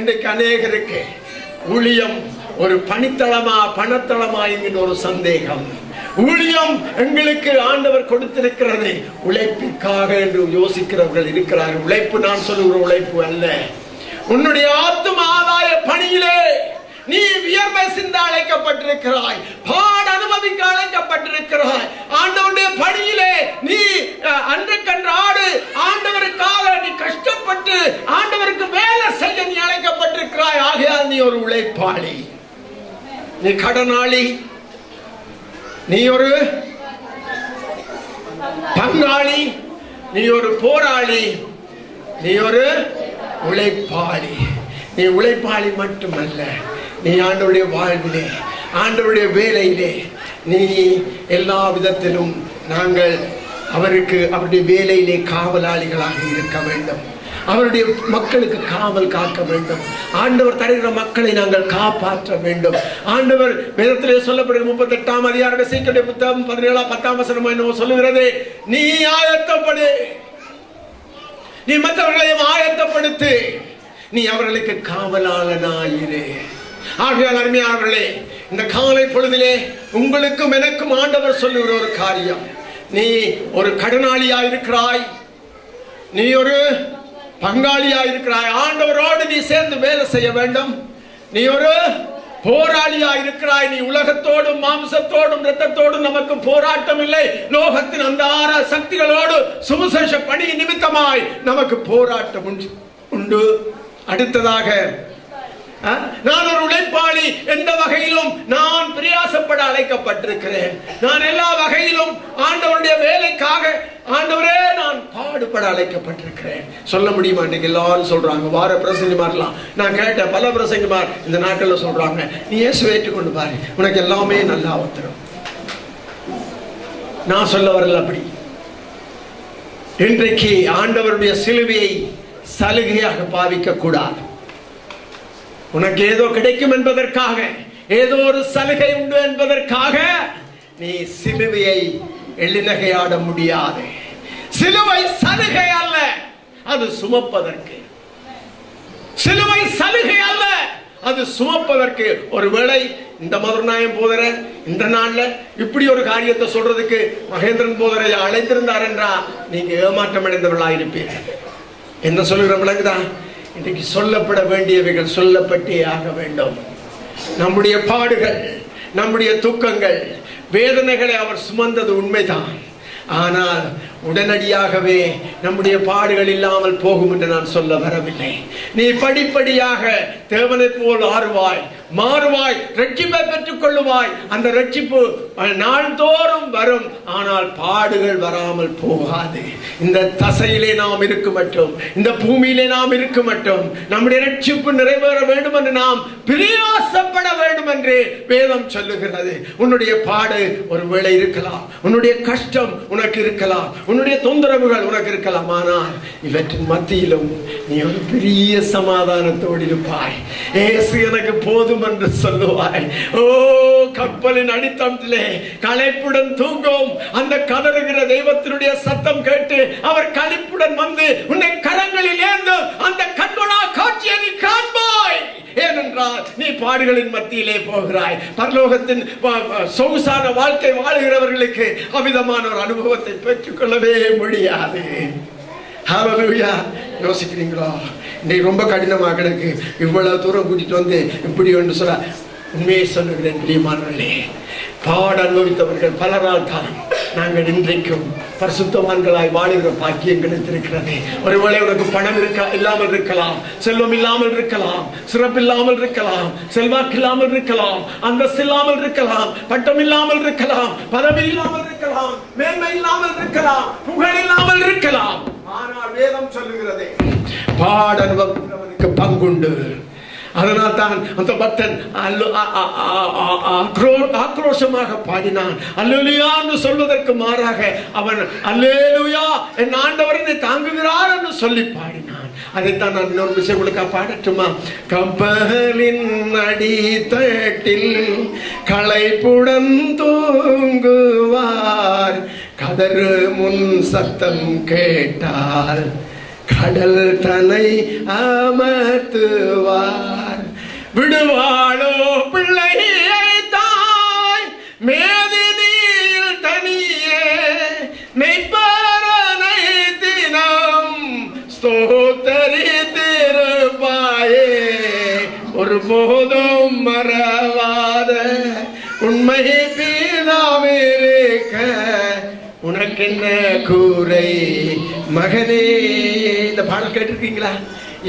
இன்றைக்கு அநேகருக்கு ஊழியம் ஒரு பணித்தளமா பணத்தளமா என்கிற ஒரு சந்தேகம். ஊழியம் எங்களுக்கு ஆண்டவர் கொடுத்திருக்கிறது உழைப்பிற்காக என்று யோசிக்கிறவர்கள் இருக்கிறார்கள். உழைப்பு நான் சொல்லுகிற உழைப்பு அல்ல. உன்னுடைய ஆத்தும ஆதாய பணியிலே நீ வியர்வை சிந்த அழைக்கப்பட்டிருக்கிறாய், பாட அனுபவிக்க அழைக்கப்பட்டிருக்கிறாய். ஆண்டவருடைய பணியிலே நீ அன்றைக்கன்றாடு ஆண்டவருக்காக நீ கஷ்டப்பட்டு ஆண்டவருக்கு வேலை செய்ய நீ அழைக்கப்பட்டிருக்கிறாய். ஆகையால் நீ ஒரு உழைப்பாளி, நீ கடனாளி, நீ ஒரு பங்காளி, நீ ஒரு போராளி, நீ ஒரு உழைப்பாளி. நீ உழைப்பாளி மட்டுமல்ல, நீ ஆண்டவருடைய வாழ்விலே ஆண்டவருடைய வேலையிலே நீ எல்லா விதத்திலும் நாங்கள் அவருக்கு அவருடைய வேலையிலே காவலாளிகளாக இருக்க வேண்டும். அவருடைய மக்களுக்கு காவல் காக்க வேண்டும். ஆண்டவர் தருகிற மக்களை நாங்கள் காப்பாற்ற வேண்டும். ஆண்டவர் வேதத்திலே சொல்லப்படுகிற 38ஆம் அதிகாரம் எசேக்கியேல் புத்தகம் 17:10 என்னவோ சொல்லுகிறது, நீ ஆயத்தப்படு, நீ மற்றவர்களையும் ஆயத்தப்படுத்து, நீ அவர்களுக்கு காவலாளனாயிரு. ஆகையால் அருமையானவர்களே, இந்த காலை பொழுதிலே உங்களுக்கும் எனக்கும் ஆண்டவர் சொல்லுகிற ஒரு காரியம், நீ ஒரு கடனாளியாயிருக்கிறாய், நீ ஒரு பங்காளியாயிருக்கிறாய், ஆண்டவரோடு நீ சேர்ந்து வேலை செய்ய வேண்டும். நீ ஒரு போராளியாயிருக்கிறாய். நீ உலகத்தோடும் மாம்சத்தோடும் இரத்தத்தோடும் நமக்கு போராட்டம் இல்லை. லோகத்தின் அந்தார சக்திகளோடு சுவிசேஷ பணி நிமித்தமாய் நமக்கு போராட்டம் உண்டு. அடுத்ததாக, நான் ஒரு உழைப்பாளி, எந்த வகையிலும் நான் பிரயாசப்பட அழைக்கப்பட்டிருக்கிறேன். நான் எல்லா வகையிலும் ஆண்டவருடைய வேலைக்காக ஆண்டவரே நான் பாடுபட அழைக்கப்பட்டிருக்கிறேன். சொல்ல முடியுமா? இன்னைக்கு எல்லாரும் சொல்றாங்க, வார பிரசங்கமாரெல்லாம் நான் கேட்டேன், பல பிரசங்கமார் இந்த நாட்களில் சொல்றாங்க, நீ இயேசுவை ஏற்றுக்கொண்டு பாரு, உனக்கு எல்லாமே நல்லா வந்துடும். நான் சொல்ல வரல அப்படி. இன்றைக்கு ஆண்டவருடைய சிலுவையை சலுகையாக பாவிக்க கூடாது. உனக்கு ஏதோ கிடைக்கும் என்பதற்காக, ஏதோ ஒரு சலுகை உண்டு என்பதற்காக நீ சிலுவையை எள்ளிநகையாட முடியாது. சிலுவை சலுகை அல்ல, அது சுமப்பதற்கு. சிலுவை சலுகை அல்ல, அது சுமப்பதற்கு. ஒருவேளை இந்த மதுரநாயம் போதர இந்த நாள்ல இப்படி ஒரு காரியத்தை சொல்றதுக்கு மகேந்திரன் போதரை அழைத்திருந்தார் என்றா நீங்க ஏமாற்றம் அடைந்தவர்களாக இருப்பீர்கள். என்ன சொல்லுகிற விளங்குதான்? இன்றைக்கு சொல்லப்பட வேண்டியவைகள் சொல்லப்பட்டே ஆக வேண்டும். நம்முடைய பாடுகள், நம்முடைய துக்கங்கள், வேதனைகளை அவர் சுமந்தது உண்மைதான். ஆனால் உடனடியாகவே நம்முடைய பாடுகள் இல்லாமல் போகும் என்று நான் சொல்ல வரவில்லை. நீ படிப்படியாக தேவனை போல் ஆறுவாய், மாறுவாய், ரட்சிப்பை பெற்றுக் கொள்ளுவாய். அந்த ரட்சிப்பு நாள்தோறும் வரும். ஆனால் பாடுகள் வராமல் போகாது. இந்த தசையிலே நாம் இருக்க மட்டும், இந்த பூமியிலே நாம் இருக்க மட்டும் நம்முடைய ரட்சிப்பு நிறைவேற வேண்டும் என்று நாம் பிரயாசப்பட வேண்டும் என்று வேதம் சொல்லுகிறது. உன்னுடைய பாடு ஒருவேளை இருக்கலாம், உன்னுடைய கஷ்டம் உனக்கு இருக்கலாம், உன்னுடைய தொந்தரவுகள் உனக்கு இருக்கலாம். ஆனால் இவற்றின் மத்தியிலும் நீ ஒரு பெரிய சமாதானத்தோடு இருப்பாய். இயேசு எனக்கு போதும் என்று சொல்லுவாய். ஓ, கப்பலின் அடித்தளத்திலே களைப்புடன் தூங்கும் அந்த கதறுகிற தெய்வத்தினுடைய சத்தம் கேட்டு அவர் களிப்புடன் வந்து உன்னை கரங்களில் ஏந்து அந்த கண்கொள்ளா காட்சியை நீ காண்பாய். ஏனென்றால் நீ பாடுகளின் மத்தியிலே போகிறாய். பரலோகத்தின் சொகுசான வாழ்க்கை வாழுகிறவர்களுக்கு அவ்விதமான ஒரு அனுபவத்தை பெற்றுக்கொள்ளவே முடியாது. ஹல்லேலூயா. யோசிக்கிறீங்களா? இன்னைக்கு ரொம்ப கடினமாக கிடக்கு, இவ்வளவு தூரம் கூட்டிட்டு வந்து இப்படி ஒன்று சொல்ல. உண்மையை சொல்லுகிறேன் பிரியமானவர்களே, பாட அனுபவித்தவர்கள் பலரால் தான் நாங்கள் இன்றைக்கும் பரிசுத்தவான்களாய் வாழுகிற பாக்கியம் கிடைத்திருக்கிறது. ஒருவேளை உனக்கு பணம் இல்லாமல் இருக்கலாம், செல்வம் இல்லாமல் இருக்கலாம், சிறப்பு இல்லாமல் இருக்கலாம், செல்வாக்கு இல்லாமல் இருக்கலாம், அந்தஸ்து இல்லாமல் இருக்கலாம், பட்டம் இல்லாமல் இருக்கலாம், பதவி இல்லாமல் இருக்கலாம், மேன்மை இல்லாமல் இருக்கலாம், புகழ் இல்லாமல் இருக்கலாம். ஆனால் வேதம் சொல்லுகிறது பாட அனுபவிக்கிறவனுக்கு பங்குண்டு. அதனால் தான் அந்த பக்தன் ஆக்ரோஷமாக பாடினான். அல்லேலூயா என்று சொல்வதற்கு மாறாக அவன் அல்லேலூயா என் ஆண்டவர் என்னை தாங்குகிறார் என்று சொல்லி பாடினான். அதைத்தான் நான் இன்னொரு விஷயம் உங்களுக்கு பாடட்டுமா? கப்பலின் அடித்தட்டில் களைப்புடன் தூங்குவார், கதறு முன் சத்தம் கேட்டால் கடல் தன்னை அமர்த்துவார். விடுவாளோ பிள்ளையை தாய் மேதினியில் தனியே மெய்ப்பரனை தினம் ஸ்தோத்தரித்திருப்பாயே. ஒரு போதும் மறவாத உண்மை பீதாவிருக்க உனக்கென்ன கூரை மகனே. இந்த பாடல் கேட்டிருக்கீங்களா?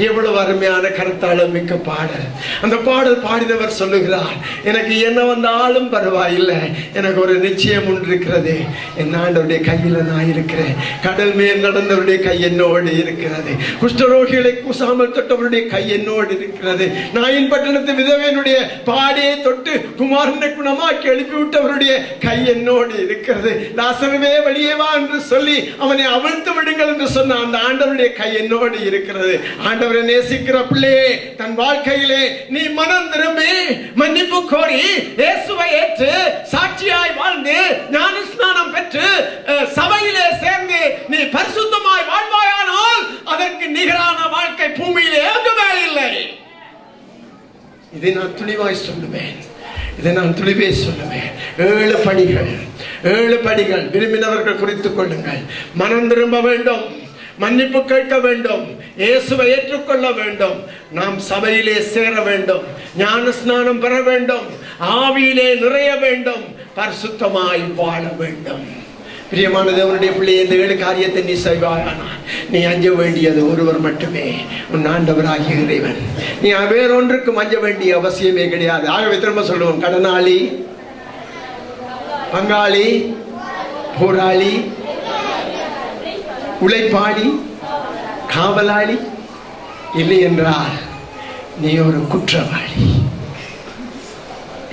எவ்வளவு அருமையான கருத்தாளம் மிக்க பாடல். அந்த பாடல் பாடினவர் சொல்லுகிறார், எனக்கு என்ன வந்தாலும் பரவாயில்லை, எனக்கு ஒரு நிச்சயம் ஒன்று இருக்கிறது. என் ஆண்டவருடைய கையில் நான் இருக்கிறேன். கடல் மேல் நடந்தவருடைய கை என்னோடு இருக்கிறது. குஷ்டரோகிகளை கூசாமல் தொட்டவருடைய கை என்னோடு இருக்கிறது. நாயின் பட்டணத்து விதவையனுடைய பாடியை தொட்டு குமாரனை குணமாக்கி எழுப்பிவிட்டவருடைய கை என்னோடு இருக்கிறது. லாசருவே வெளியே வா என்று சொல்லி அவனை அவிழ்த்து விடுங்கள் என்று சொன்ன அந்த ஆண்டவருடைய கை என்னோடு இருக்கிறது. ஆண்டவரை நேசிக்கிற பிள்ளையே, தன் வாழ்க்கையிலே நீ மனம் திரும்பி மன்னிப்பு கோரி இயேசுவை ஏற்று சாட்சியாய் வாழ்ந்து ஞானஸ்நானம் பெற்று சபையிலே சேர்ந்து நீ பரிசுத்தமாய் வாழ்வாயானால் அதற்கு நிகரான வாழ்க்கை பூமியிலே எங்குமே இல்லை. இதை நான் துணிவாய் சொல்லுவேன். இதை நான் துணிவே சொல்லுவேன். 7 படிகள், 7 படிகள் விரும்பினவர்கள் குறித்துக் கொள்ளுங்கள். மனம் திரும்ப வேண்டும், மன்னிப்பு கேட்க வேண்டும், இயேசுவை ஏற்றுக்கொள்ள வேண்டும், நாம் சபையிலே சேர வேண்டும், ஞான ஸ்நானம் பெற வேண்டும், ஆவியிலே நிறைய வேண்டும், பரிசுத்தமாய் வாழ வேண்டும். பிரியமான தேவனுடைய பிள்ளை, இந்த 7 காரியத்தை நீ செய்வாயானால் நீ அஞ்ச வேண்டியது ஒருவர் மட்டுமே, உன் ஆண்டவராகிய இறைவன். நீ வேறொன்றுக்கும் அஞ்ச வேண்டிய அவசியமே கிடையாது. ஆகவே திரும்ப சொல்லுவோம், கடனாளி, பங்காளி, போராளி, உழைப்பாளி, காவலாளி இல்லை என்றால் நீ ஒரு குற்றவாளி.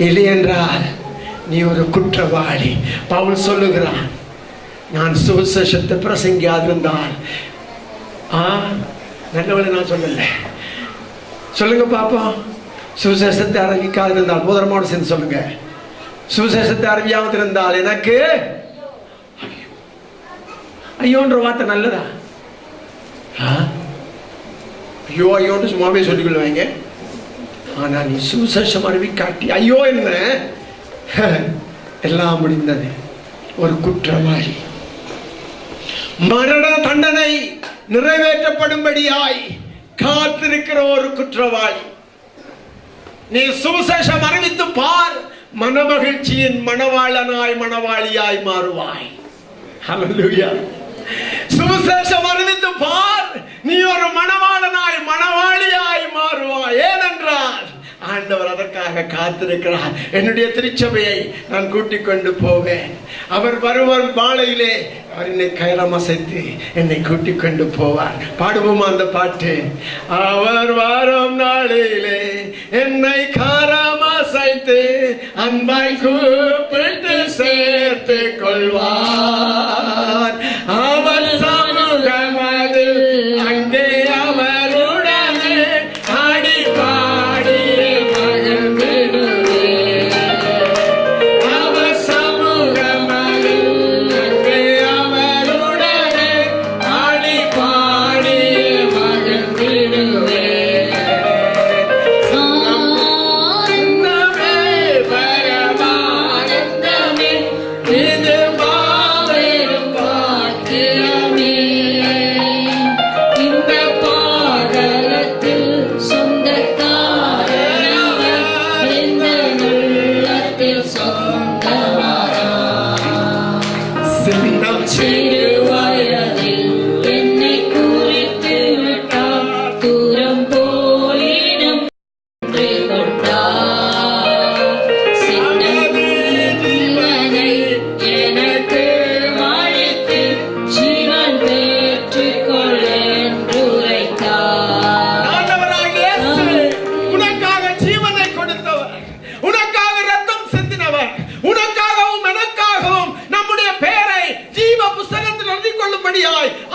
இல்லை என்றால் நீ ஒரு குற்றவாளி. பவுல் சொல்லுகிறான், நான் சுவிசேஷத்தை பிரசங்கியாதிருந்தால் நல்லவளை நான் சொல்லல. சொல்லுங்க பாப்பா, சுவிசேஷத்தை அறிவிக்காதிருந்தால் போதரமோடு சேர்ந்து சொல்லுங்க. சுவிசேஷத்தை அறிவியாதிருந்தால் எனக்கு ஐயோன்ற வார்த்தை நல்லதா? ஐயோ ஐயோன்னு சும்மாவே சொல்லிக்கொள்வாங்க. ஆனா நீ சுவிசேஷம் அறிவிக்காட்டி ஐயோ என்ன, எல்லாம் முடிந்தது. ஒரு குற்றவாளி, மரண தண்டனை நிறைவேற்றப்படும்படியாய் காத்திருக்கிற ஒரு குற்றவாளி. நீ சுவிசேஷம் அறிவித்து பார், மனமகிழ்ச்சியின் மணவாளனாய் மணவாளியாய் மாறுவாய். ஹல்லேலூயா. சுவிசேஷம் அறிவித்து பார், நீ ஒரு மணவாளனாய் மணவாளியாய் மாறுவாய். ஏனென்றால் ஆண்டவர் அதற்காக காத்திருக்கிறார். என்னுடைய திருச்சபையை நான் கூட்டிக் கொண்டு போவேன். அவர் வருவார் மாலையிலே, அவர் என்னை கயிறம் அசைத்து என்னை கூட்டிக் கொண்டு போவார். பாடுவோம் அந்த பாட்டு. அவர் வரும் நாளிலே என்னை கரம் அசைத்து அன்பாய் கூப்பிட்டு சேர்த்து கொள்வார். அவர் சமூகமதில் அங்கே அவருடனே ஆடி பாடி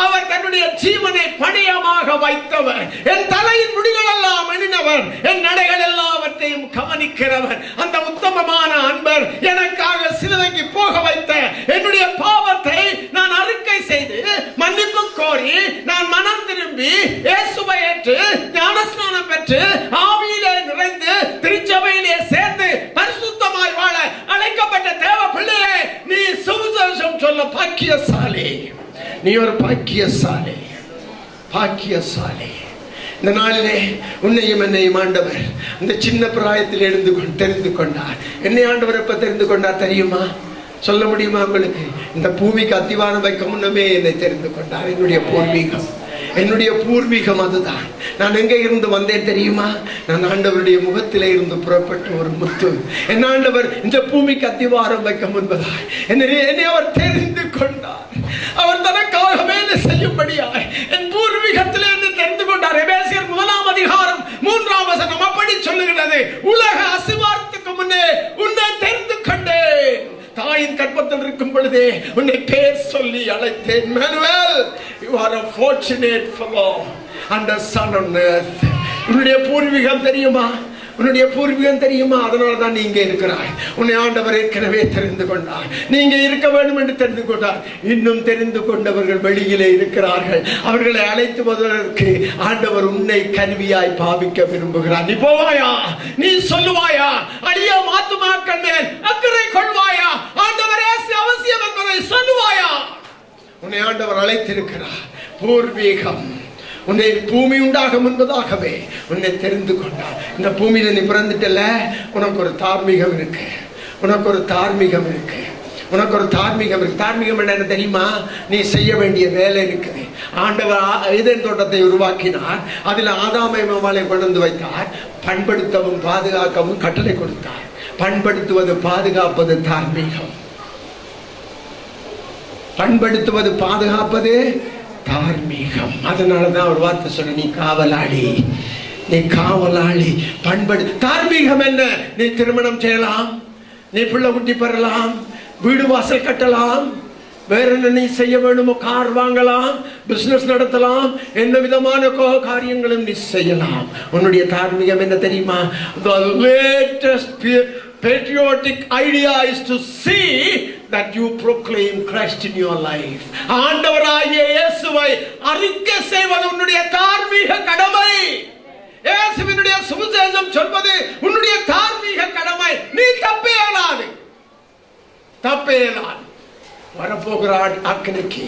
அவர் தன்னுடைய ஜீவனை பணியமாக வைத்தவர். என் தலையின் முடிகள் எல்லாம் எண்ணினவர், என் நடைகள் எல்லாவற்றையும் கவனிக்கிறவர். அந்த உத்தமமான அன்பர் எனக்காக சிலுவைக்கு போக வைத்த என்னுடைய பாவத்தை நான் அறிக்கை செய்து மன்னிப்பு கோரி நான் மனம் திரும்பி பாக்கியசாலி, நீ ஒரு பாக்கியசாலி, பாக்கியசாலி. இந்த நாளிலே உன்னையும் என்னையும் ஆண்டவர் இந்த சின்ன பிராயத்தில் தெரிந்து கொண்டார். என்னை ஆண்டவர் எப்ப தெரிந்து கொண்டார் தெரியுமா? சொல்ல முடியுமா உங்களுக்கு? இந்த பூமிக்கு அத்திவாரம் வைக்க முன்னமே என்னை தெரிந்து கொண்டார். என்னுடைய பூர்வீகம் அதுதான். நான் எங்கே இருந்து வந்தேன் தெரியுமா? நான் ஆண்டவருடைய முகத்திலே இருந்து புறப்பட்ட ஒரு முத்து. என் ஆண்டவர் இந்த பூமிக்கு அத்திவாரம் வைக்க முன்பதாய் என்னை அவர் தெரிந்து கொண்டார். அவர் தனக்காக வேலை செய்யும்படியாய் என் பூர்வீகத்திலே இருந்து தெரிந்து கொண்டார். எபேசியர் 1:3 அப்படி சொல்லுகிறது, உலக அசிவாரத்துக்கு முன்னே உன்னை தெரிந்து கொண்டேன், தாயின் கற்பத்தில் இருக்கும் பொழுதே உன்னை பேர் சொல்லி அழைத்தேன். Emmanuel, you are a fortunate fellow and a son on earth. உன்னுடைய பூர்வீகம் தெரியுமா? உன்னுடைய பூர்வீகம் தெரியுமா? அதனால தான் நீங்க இருக்கிறாய். உன்னை ஆண்டவர் ஏற்கனவே தெரிந்து கொண்டார். நீங்க இருக்க வேண்டும் என்று தெரிந்து கொண்டார். இன்னும் தெரிந்து கொண்டவர்கள் வெளியிலே இருக்கிறார்கள். அவர்களை அழைத்து வருவதற்கு ஆண்டவர் உன்னை கருவியாய் பாவிக்க விரும்புகிறார். நீ போவாயா? நீ சொல்லுவாயா? அடியா மாத்துமாக்கள் மேல் அக்கறை கொள்வாயா? ஆண்டவரே அவசியம் என்பதை சொல்லுவாயா? உன்னை ஆண்டவர் அழைத்திருக்கிறார். பூர்வீகம், உன்னை பூமி உண்டாக முன்பதாகவே உன்னை தெரிந்து கொண்டார். இந்த பூமியில நீ பிறந்துட்டல, உனக்கு ஒரு தார்மீகம் இருக்கு. உனக்கு ஒரு தார்மீகம் இருக்கு. உனக்கு ஒரு தார்மீகம் இருக்கு. தார்மீகம் என்ன தெரியுமா? நீ செய்ய வேண்டிய வேலை இருக்குது. ஆண்டவர் ஏதேன் தோட்டத்தை உருவாக்கினார். அதில் ஆதாமை மவாலை கொண்டு வைத்தார். பண்படுத்தவும் பாதுகாக்கவும் கட்டளை கொடுத்தார். பண்படுத்துவது பாதுகாப்பது தார்மீகம். பண்படுத்துவது பாதுகாப்பது தார்மீகம். அதனாலதான் ஒரு வார்த்தை சொன்ன, நீ காவலாளி, நீ காவலாளி. தார்மீகம் என்ன? நீ திருமணம் செய்யலாம், நீ பிள்ளை குட்டி பெறலாம், வீடு வாசல் கட்டலாம், வேற என்ன நீ செய்ய வேணுமோ, கார் வாங்கலாம், பிசினஸ் நடத்தலாம், எந்த விதமான காரியங்களும் நீ செய்யலாம். உன்னுடைய தார்மீகம் என்ன தெரியுமா? The latest patriotic idea is to see that you proclaim Christ in your life. ஆண்டவராகிய இயேசுவை அறிக்கை செய்வது உன்னுடைய தார்மீக கடமை. இயேசுவினுடைய சுவிசேஷம் சொல்வது உன்னுடைய தார்மீக கடமை. நீ தப்பே இயலாது. வரப்போகிற அக்கினிக்கு,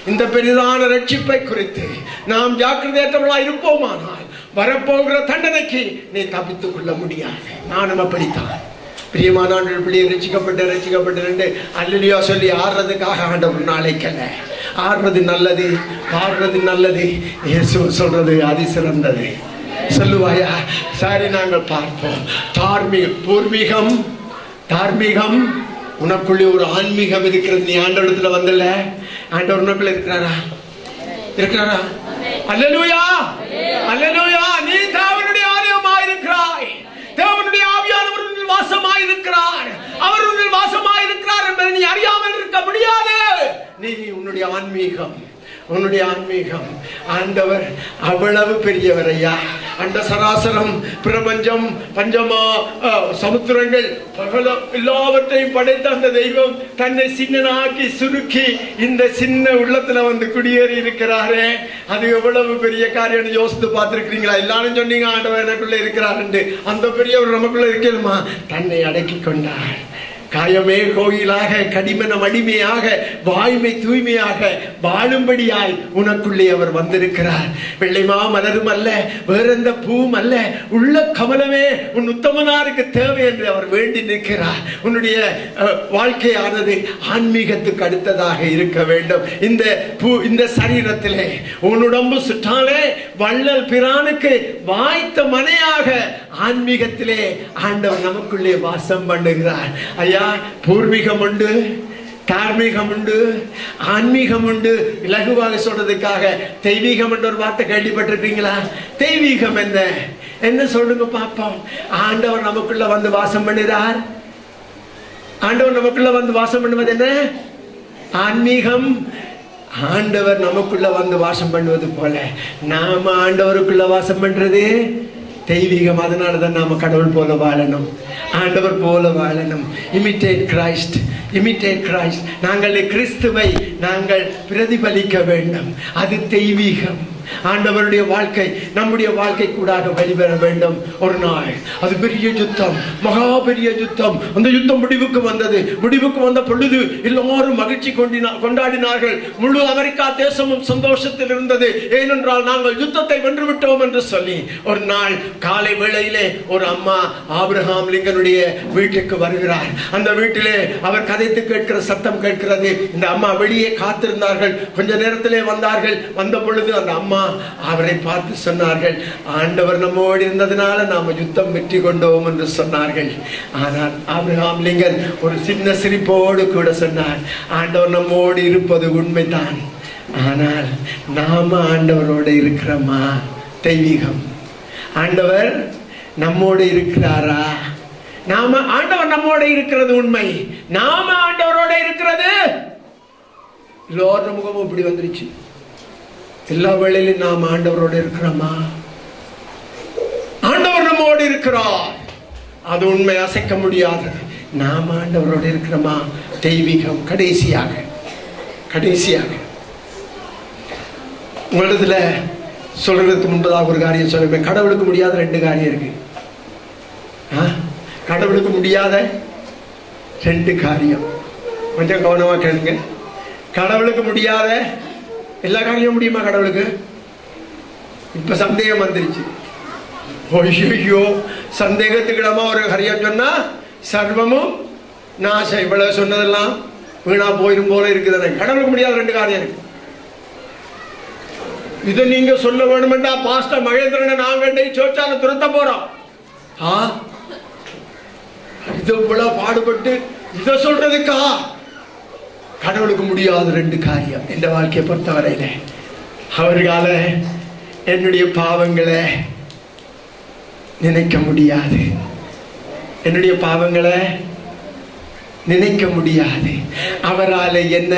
இந்த பெரிதான ரட்சிப்பை குறித்து நாம் ஜாக்கிரதையற்றவர்களாய் இருப்போமானால் வரப்போகிற தண்டனைக்கு நீ தப்பித்துக் கொள்ள முடியாது. நானும் அப்படித்தான். பிரியமான பிள்ளையை ரட்சிக்கப்பட்டு அல்லேலூயா சொல்லி ஆடுறதுக்காக ஆண்டவர் அழைக்கல. ஆடுறது நல்லது, பாடுறது நல்லது, இயேசு சொல்றது அதிசிறந்தது. சொல்லுவாயா? சரி, நாங்கள் பார்ப்போம். தார்மீகம் உனக்குள்ளே ஒரு ஆன்மீகம் இருக்கிறது. நீ ஆண்டவரத்துல வந்தல, ஆண்டவர் உனக்குள்ள இருக்கிறாரா? அல்லேலூயா, அல்லேலூயா. நீ தேவனுடைய ஆலயமாயிருக்கிறாய். தேவனுடைய ஆவியானவர் வாசமாயிருக்கிறார். அவர் உன்னில் வாசமாயிருக்கிறார் என்பதை நீ அறியாமல் இருக்க முடியாது. நீ உன்னுடைய ஆன்மீகம் ஆண்டவர் அவ்வளவு பெரியவர் ஐயா. அண்ட சராசரம், பிரபஞ்சம், பஞ்சமா சமுத்திரங்கள், எல்லாவற்றையும் படைத்த அந்த தெய்வம் தன்னை சின்னனாக்கி சுருக்கி இந்த சின்ன உள்ளத்துல வந்து குடியேறி இருக்கிறாரே, அது எவ்வளவு பெரிய காரியம் யோசித்து பார்த்திருக்கிறீங்களா? எல்லாரும் சொன்னீங்க ஆண்டவர் எனக்குள்ள இருக்கிறார். அந்த பெரியவர் நமக்குள்ள இருக்கணுமா? தன்னை அடக்கி கொண்டார். காயமே கோயிலாக, கடிமனம் அடிமையாக, வாய்மை தூய்மையாக வாழும்படியாய் உனக்குள்ளே அவர் வந்திருக்கிறார். வெள்ளைமா மலரும் அல்ல, வேறெந்த பூவும் அல்ல, உள்ள கமலமே உன் உத்தமனாருக்கு தேவை என்று அவர் வேண்டி நிற்கிறார். உன்னுடைய வாழ்க்கையானது ஆன்மீகத்துக்கு அடுத்ததாக இருக்க வேண்டும். இந்த சரீரத்திலே உன் உடம்பு சுற்றாலே வள்ளல் பிரானுக்கு வாய்த்த மனையாக ஆன்மீகத்திலே ஆண்டவர் நமக்குள்ளே வாசம் பண்ணுகிறார். ஐயா, பூர்வீகம் உண்டு, தார்மீகம் உண்டு, ஆன்மீகம் உண்டு. இலகுவாக சொல்றதுக்காக தெய்வீகம் என்ற ஒரு வார்த்தை கேள்விப்பட்டிருக்கீங்களா? தெய்வீகம் என்ன சொல்லுங்க பாப்போம். ஆண்டவர் நமக்குள்ள வந்து வாசம் பண்ணுகிறார். ஆண்டவர் நமக்குள்ள வந்து வாசம் பண்ணுவது என்ன? ஆன்மீகம். ஆண்டவர் நமக்குள்ள வந்து வாசம் பண்ணுவது போல நாம ஆண்டவருக்குள்ள வாசம் பண்றது தெய்வீகம். அதனாலதான் நாம கடவுள் போல வாழணும், ஆண்டவர் போல வாழணும். Imitate Christ. நாங்கள் கிறிஸ்துவை நாங்கள் பிரதிபலிக்க வேண்டும். அது தெய்வீகம். ஆண்டவருடைய வாழ்க்கை நம்முடைய வாழ்க்கை கூடாக வெளிவர வேண்டும். ஒரு நாள் அது பெரிய யுத்தம், மகா பெரிய யுத்தம். அந்த யுத்தம் முடிவுக்கு வந்தது. முடிவுக்கு வந்த பொழுது எல்லாரும் மகிழ்ச்சி கொண்டாடினார்கள். முழு அமெரிக்கா தேசமும் சந்தோஷத்தில் இருந்தது. ஏனென்றால் நாங்கள் யுத்தத்தை வென்றுவிட்டோம் என்று சொல்லி. ஒரு நாள் காலை வேளையிலே ஒரு அம்மா ஆபிரகாம் லிங்கனுடைய வீட்டுக்கு வருகிறார். அந்த வீட்டிலே அவர் கதைத்து கேட்கிற சத்தம் கேட்கிறது. இந்த அம்மா வெளியே காத்திருந்தார்கள். கொஞ்ச நேரத்திலே வந்தார்கள். வந்த பொழுது அந்த அம்மா அவரை பார்த்து சொன்னார்கள், ஆண்டவர் நம்மோடு இருந்ததுனால நாம யுத்தம் வெற்றி கொண்டோம் என்று சொன்னார்கள். ஆனால் ஆபிரகாம் லிங்கன் ஒரு சின்ன சிரிப்போடு கூட சொன்னார், ஆண்டவர் நம்மோடு இருப்பது உண்மைதான், ஆனால் நாம ஆண்டவரோடு இருக்கிறோமா? தெய்வீகம். ஆண்டவர் நம்மோடு இருக்கிறாரா? ஆண்டவர் நம்மோடு இருக்கிறது உண்மை, நாம ஆண்டவரோட இருக்கிறது. எல்லோரும் முகமும் இப்படி வந்துருச்சு. எல்லா வேளையிலும் நாம் ஆண்டவரோடு இருக்கிறோமா? ஆண்டவர் நம்மோடு இருக்கிறார், அது உண்மை, அசைக்க முடியாதது. நாம் ஆண்டவரோடு இருக்கிறோமா? தெய்வீகம். கடைசியாக உங்களிடத்துல சொல்றதுக்கு முன்பதாக ஒரு காரியம் சொல்லுவேன். கடவுளுக்கு முடியாத 2 காரியம் இருக்கு. கடவுளுக்கு முடியாத 2 காரியம். கொஞ்சம் கவனமா கேளுங்க. கடவுளுக்கு முடியாத எல்லா காரியமும் முடியுமா கடவுளுக்கு? இப்ப சந்தேகம் வந்துருச்சு. ஐயோ, சந்தேகத்துக்கிடமா ஒரு காரியம் சொன்னா சர்வமும் நாசம். இவ்வளவு சொன்னதெல்லாம் வீணா போயிரும் போல இருக்குது. கடவுளுக்கு முடியாத 2 காரியம் இருக்கு. இதை நீங்க சொல்ல வேணுமெண்டா பாஸ்டர் மகேந்திரனை நாங்க சோச்சால துரத்த போறோம். இது இவ்வளவு பாடுபட்டு இதை சொல்றதுக்கா? கடவுளுக்கு முடியாத 2 காரியம் என்ற வாழ்க்கையை பொறுத்தவரையில. அவர்களால என்னுடைய பாவங்களை நினைக்க முடியாது. என்னுடைய பாவங்களை நினைக்க முடியாது. அவரால் என்ன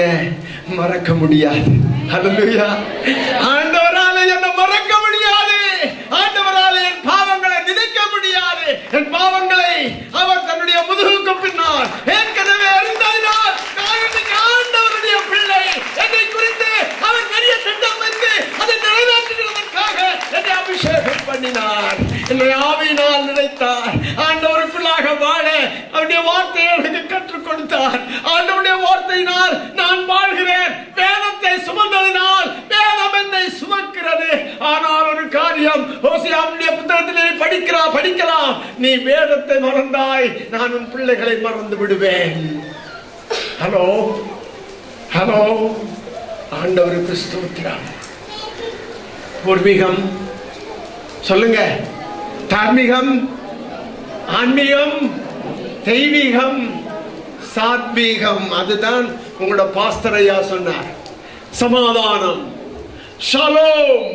மறக்க முடியாது. ஹல்லேலூயா. ஆண்டவரால் என்ன மறக்க முடியாது. ஆண்டவரால் என் பாவங்களை நினைக்க முடியாது. என் பாவங்களை அவர் தன்னுடைய முதுகுக்கு பின்னால் ஏற்கனவே அறிந்ததினால் ஆண்டவருடைய பிள்ளை என்னை குறித்து அவர் பெரிய திட்டம் வைத்து அதை நிறைவேற்றுவதற்காக என்னை அபிஷேகம் பண்ணினார். என்னை ஆவியினால் நினைத்தார். ஆண்டவருக்குள்ளாக வாழ அவருடைய வார்த்தையை எனக்கு கற்றுக் கொடுத்தார். ஆண்டவருடைய வார்த்தையினால் நான் வாழ்கிறேன். வேதத்தை சுமந்ததினால் வேதம் என்னை சுமக்கிறது. ஆனால் ஒரு காரியம், ஓசியாவுடைய புத்தகத்திலே படிக்கலாம், நீ வேதத்தை மறந்தாய், நான் உன் பிள்ளைகளை மறந்து விடுவேன். ஹலோ, ஆண்டவருக்கு ஸ்தோத்திரம். பூர்வீகம் சொல்லுங்க. தார்மீகம், ஆன்மீகம், தெய்வீகம், சாத்வீகம். அதுதான் உங்களோட பாஸ்டர் ஐயா சொன்னார். சமாதானம், ஷலோம்,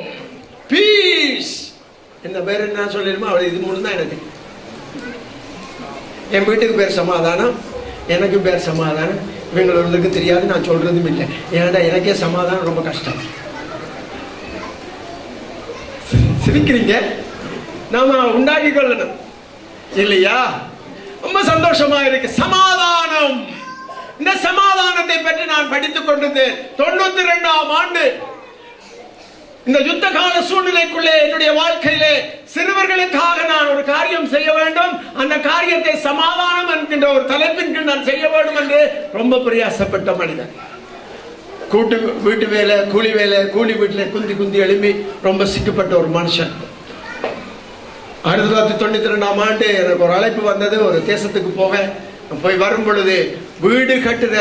பீஸ். என்ன பேர் என்ன சொல்லிருமோ அவள் இது 3 தான் எனக்கு. என் வீட்டுக்கு பேர் சமாதானம், எனக்கு பேர் சமாதானம். இவங்களுக்கு தெரியாது, நான் சொல்றதும் இல்லை. ஏன்னா எனக்கே சமாதானம் ரொம்ப கஷ்டம். சிரிக்கிறீங்க? நாம உண்டாக்கி கொள்ளணும் இல்லையா? ரொம்ப சந்தோஷமா இருக்கு. சமாதானம். இந்த சமாதானத்தை பற்றி நான் படித்துக் கொண்டிருந்தேன். 92ஆம் ஆண்டு இந்த யுத்த கால சூழ்நிலைக்குள்ளே என்னுடைய வாழ்க்கையிலே சிறுவர்களுக்காக நான் ஒரு காரியம் செய்ய வேண்டும். அந்த காரியத்தை சமாதானம் என்கின்ற ஒரு தலைப்பின் கீழ் நான் செய்ய வேண்டும் என்று ரொம்ப பிரயாசப்பட்ட மனிதன். வீட்டு வேலை, கூலி வேலை, கூலி வீட்டில் குந்தி எழுப்பி ரொம்ப சிக்கப்பட்ட ஒரு மனுஷன். 1992ஆம் ஆண்டு எனக்கு ஒரு அழைப்பு வந்தது. ஒரு தேசத்துக்கு போய் வரும் பொழுது வீடு கட்டுற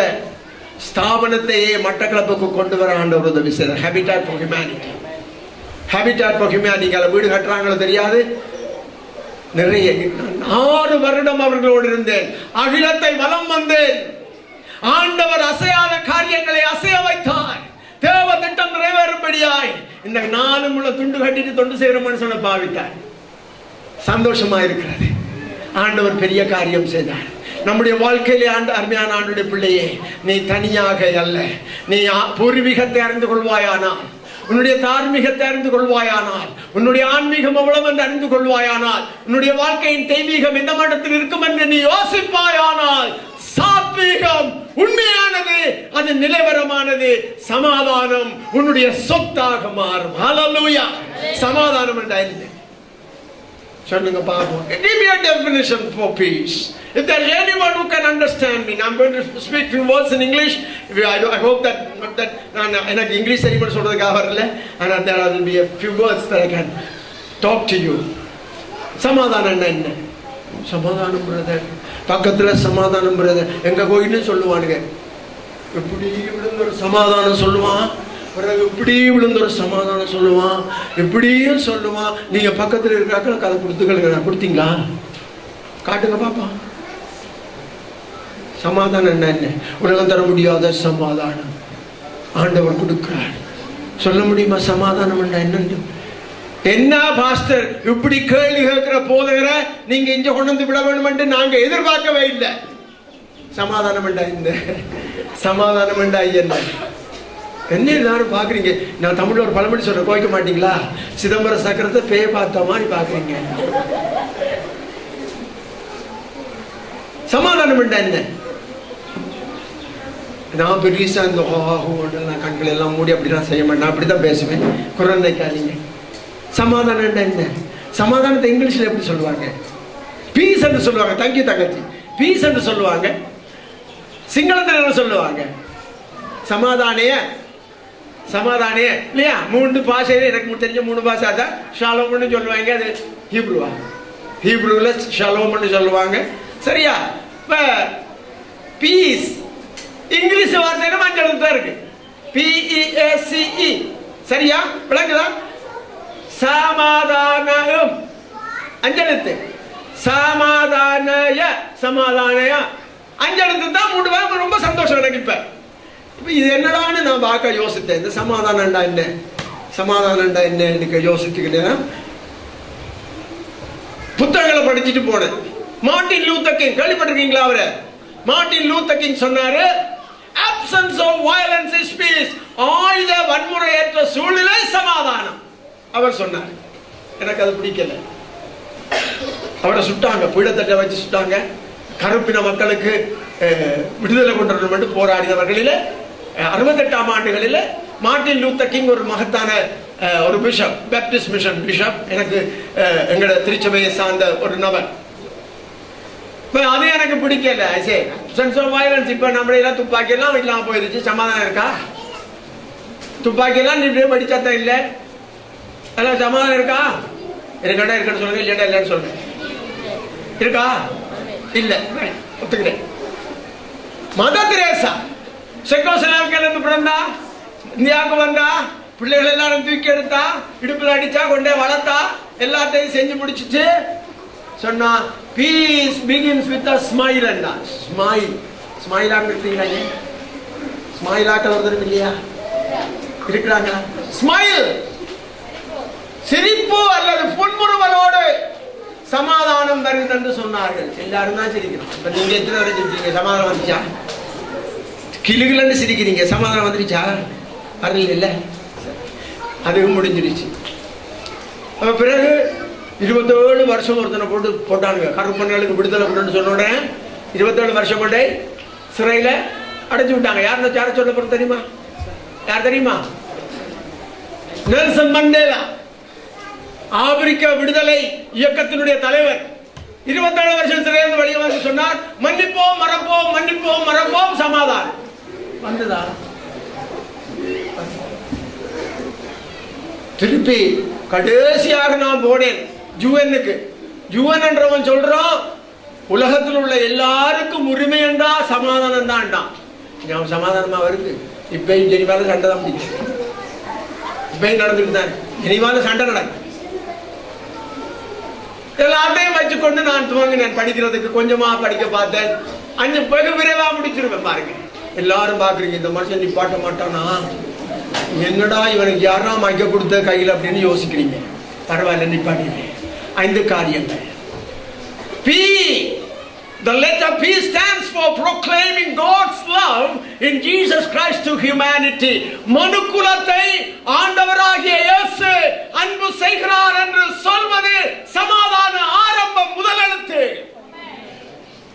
ஸ்தாபனத்தையே மட்டக்களப்புக்கு கொண்டு வர ஆண்டவர் உதவி செய்தார். Habitat for humanity. வீடு கட்டுறாங்களோ தெரியாது. நிறைய 6 வருடம் அவர்களோடு இருந்தேன். அகிலத்தை வலம் வந்தேன். ஆண்டவர் அசையாத காரியங்களை அசைய வைத்தார். தேவ திட்டம் நிறைவேறும்படியாய் இந்த 4 முழ துண்டு கட்டிட்டு தொண்டு செய்யற மனுஷனை பாவித்தார். சந்தோஷமா இருக்கிறது. ஆண்டவர் பெரிய காரியம் செய்தார் நம்முடைய வாழ்க்கையிலே. அருமையான ஆண்டுடைய பிள்ளையே, நீ தனியாக அல்ல. நீ பூர்வீகத்தை அறிந்து கொள்வாயானால், உன்னுடைய தார்மீகத்தை அறிந்து கொள்வாயானால், உன்னுடைய ஆன்மீகம் எவ்வளவு என்று அறிந்து கொள்வாயானால், உன்னுடைய வாழ்க்கையின் தெய்வீகம் எந்த மட்டத்தில் இருக்கும் என்று நீ யோசிப்பாயானால், ஆத்மீகம் உண்மையானது, அது நிலைவரமானது. சமாதானம் உன்னுடைய சொத்தாக மாறும். ஹல்லேலூயா. சமாதானம் என்றால் என்ன? சொல்லுங்க பாப்போம். Give me a definition for peace. If there is anyone who can understand me, I'm going to speak few words in English. I hope that எனக்கு இங்கிலீஷ் சரிபட சொல்றதுக்காக வரல. And there will be a few words that I can talk to you. சமாதானம் என்ன? சமாதானம் பிரதர், பக்கத்துல சமாதானம் பிரதர், எங்க கோயிலும் சொல்லுவானுங்க. எப்படி விழுந்த ஒரு சமாதானம் சொல்லுவான், பிறகு இப்படி விழுந்த ஒரு சமாதானம் சொல்லுவான், இப்படியும் சொல்லுவான். நீங்க பக்கத்துல இருக்கிறாக்க கதை கொடுத்துக்களுங்க. கொடுத்தீங்களா? காட்டுங்க பாப்பா. சமாதானம் என்ன? உலகம் தர முடியாத சமாதானம் ஆண்டவர் கொடுக்கிறார். சொல்ல முடியுமா சமாதானம் என்னன்னு? என்ன பாஸ்டர் இப்படி கேள்வி கேட்கிற போதகரை நீங்க இங்க கொண்டு வந்து விட வேண்டும் என்று நாங்க எதிர்பார்க்கவே இல்லை. சமாதானம் என்ன? சமாதானம் என்ன? என்ன எல்லாரும் பாக்குறீங்க? நான் தமிழ்ல ஒரு பழமொழி சொல்றேன், கோய்க்க மாட்டீங்களா? சிதம்பரம் சக்கரத்தை பேய பார்த்த மாதிரி பாக்குறீங்க. சமாதானம் என்ன? நான் பெருசா இந்த கண்கள் எல்லாம் மூடி அப்படிலாம் செய்ய மாட்டேன், அப்படிதான் பேசுவேன். குரந்தை காலிங்க. சமாதானம் என்ன? சமாதானத்தை இங்கிலீஷ்ல எப்படி சொல்லுவாங்க? பீஸ் என்று சொல்லுவாங்க. தங்கி தங்கச்சி பீஸ் என்று சொல்லுவாங்க. சிங்களத்தில் என்ன சொல்லுவாங்க? சமாதானிய சமாதானிய இல்லையா? 3 பாஷையில எனக்கு தெரிஞ்ச 3 பாஷை தான். ஷாலோம்னு சொல்லுவாங்க, அது ஹீப்ருவா? ஹீப்ருவில் ஷாலோம்னு சொல்லுவாங்க. சரியா? பீஸ் இங்கிலீஷ் வார்த்தையில மஞ்சள் எழுத்து இருக்கு. PEACE. சரியா? விளங்குதா? சமாதானம் அஞ்செழுத்து. சமாதானய சமாதானய அஞ்செழுத்து தான். 3 பேர் ரொம்ப சந்தோஷம் எனக்கு. இப்ப இது என்னடான்னு நான் பார்க்க யோசித்தேன். இந்த சமாதானம்டா என்ன, சமாதானம்டா என்ன எனக்கு யோசிச்சுக்கிட்டேன். புத்தகங்களை படிச்சுட்டு போனேன். மார்ட்டின் லூத்தர் கிங் கேள்விப்பட்டிருக்கீங்களா? அவரு மார்ட்டின் லூத்தர் கிங் சொன்னாரு, absence of violence is peace. ஆயுத வன்முறையற்ற சூழ்நிலை சமாதானம். அவர் சொன்னார். எனக்கு அது பிடிக்கல. அவரை சுட்டாங்க, பீடத்தட்டை வச்சு சுட்டாங்க. கருப்பின மக்களுக்கு விடுதலை கொண்டு வரணும் போராடினவர்களில் 68ஆம் ஆண்டுகளில் மார்ட்டின் லூத்தர் கிங் ஒரு மகத்தான ஒரு பிஷப், பேப்டிஸ்ட் மிஷன் பிஷப். எனக்கு எங்களோட திருச்சபையை சார்ந்த ஒரு நபர். அது எனக்கு பிடிக்கல. Sense of violence. இப்ப நம்மளெல்லாம் துப்பாக்கி எல்லாம் இல்லாம போயிருச்சு. சமாதானம் இருக்கா? துப்பாக்கி எல்லாம் நீ படிச்சாத்தான் இல்லை. அதெல்லாம் சமாதானம் இருக்கா? இருக்கா? இருக்கன்னு சொல்லுங்க. இல்லையா? இல்லைன்னு சொல்லுங்க. இருக்கா? இல்ல. ஒத்துக்கிறேன். மதர் தெரேசா செக்கோஸ்லோவாக்கியாவிலிருந்து பிறந்தா, இந்தியாவுக்கு வந்தா, பிள்ளைகள் எல்லாரும் தூக்கி எடுத்தா, இடுப்புல அடிச்சா, கொண்டே வளர்த்தா, எல்லாத்தையும் செஞ்சு முடிச்சிச்சு. சொன்னா peace begins with a smile. அண்ணா ஸ்மைல். ஸ்மைலாக இருக்கீங்களா? ஸ்மைலாக்க வருது இல்லையா? இருக்கிறாங்க. ஸ்மைல் சிரிப்பு அல்லது புன்முறுவலோடு சமாதானம் வருது என்று சொன்னார்கள். எல்லாரும் தான் சிரிக்கிறோம். இப்ப நீங்க எத்தனை வரை சிரிக்கிறீங்க? சமாதானம் வந்துச்சா? கிளுகிலன்னு சிரிக்கிறீங்க. சமாதானம் வந்துருச்சா? வரல இல்ல. அதுவும் முடிஞ்சிருச்சு. பிறகு 27 வருஷம் ஒருத்தனை போட்டானுங்க. கருப்பன்களுக்கு விடுதலை கொண்டு சொன்ன உடனே 27 வருஷம் கொண்டே சிறையில அடைச்சு விட்டாங்க. யாருன்னு யார சொல்ல போறது தெரியுமா? யார் தெரியுமா? நெல்சன் மண்டேலா, ஆப்பிரிக்க விடுதலை இயக்கத்தினுடைய தலைவர். 27 வருஷம் சிறையிலிருந்து வெளியே வந்து சொன்னார், மன்னிப்போம் மறப்போம், மன்னிப்போம் மறப்போம், சமாதானம் வந்ததா? திருப்பி கடைசியாக நான் போனேன் யுஎன்னுக்கு. யுஎன் என்றவன் சொல்றான், உலகத்தில் உள்ள எல்லாருக்கும் உரிமை என்றா சமாதானம் தான். சமாதானமா வருது. இப்பயும் ஜெனிவால சண்டை தான் பிடிக்கும். இப்பயும் நடந்துட்டு தான். ஜெனிவால சண்டை நடக்கும். எல்லாத்தையும் வச்சுக்கொண்டு நான் துவங்கினேன் படிக்கிறதுக்கு. கொஞ்சமா படிக்க பார்த்தேன். 5 வெகு விரைவா முடிச்சிருவேன். பாருங்க, எல்லாரும் பாக்குறீங்க, இந்த மனுஷன் நிப்பாட்ட மாட்டானா, என்னடா இவனுக்கு யாரா மைக்க கொடுத்த கையில் அப்படின்னு யோசிக்கிறீங்க. பரவாயில்ல, நிப்பாட்டிடுவேன். 5 காரியங்கள். P. The letter P stands for proclaiming God's love in Jesus Christ to humanity. மனுக்குலத்தை ஆண்டவராகிய இயேசு அன்பு செய்கிறார் என்று சொல்வது சமாதான ஆரம்பம், முதல் எழுத்து.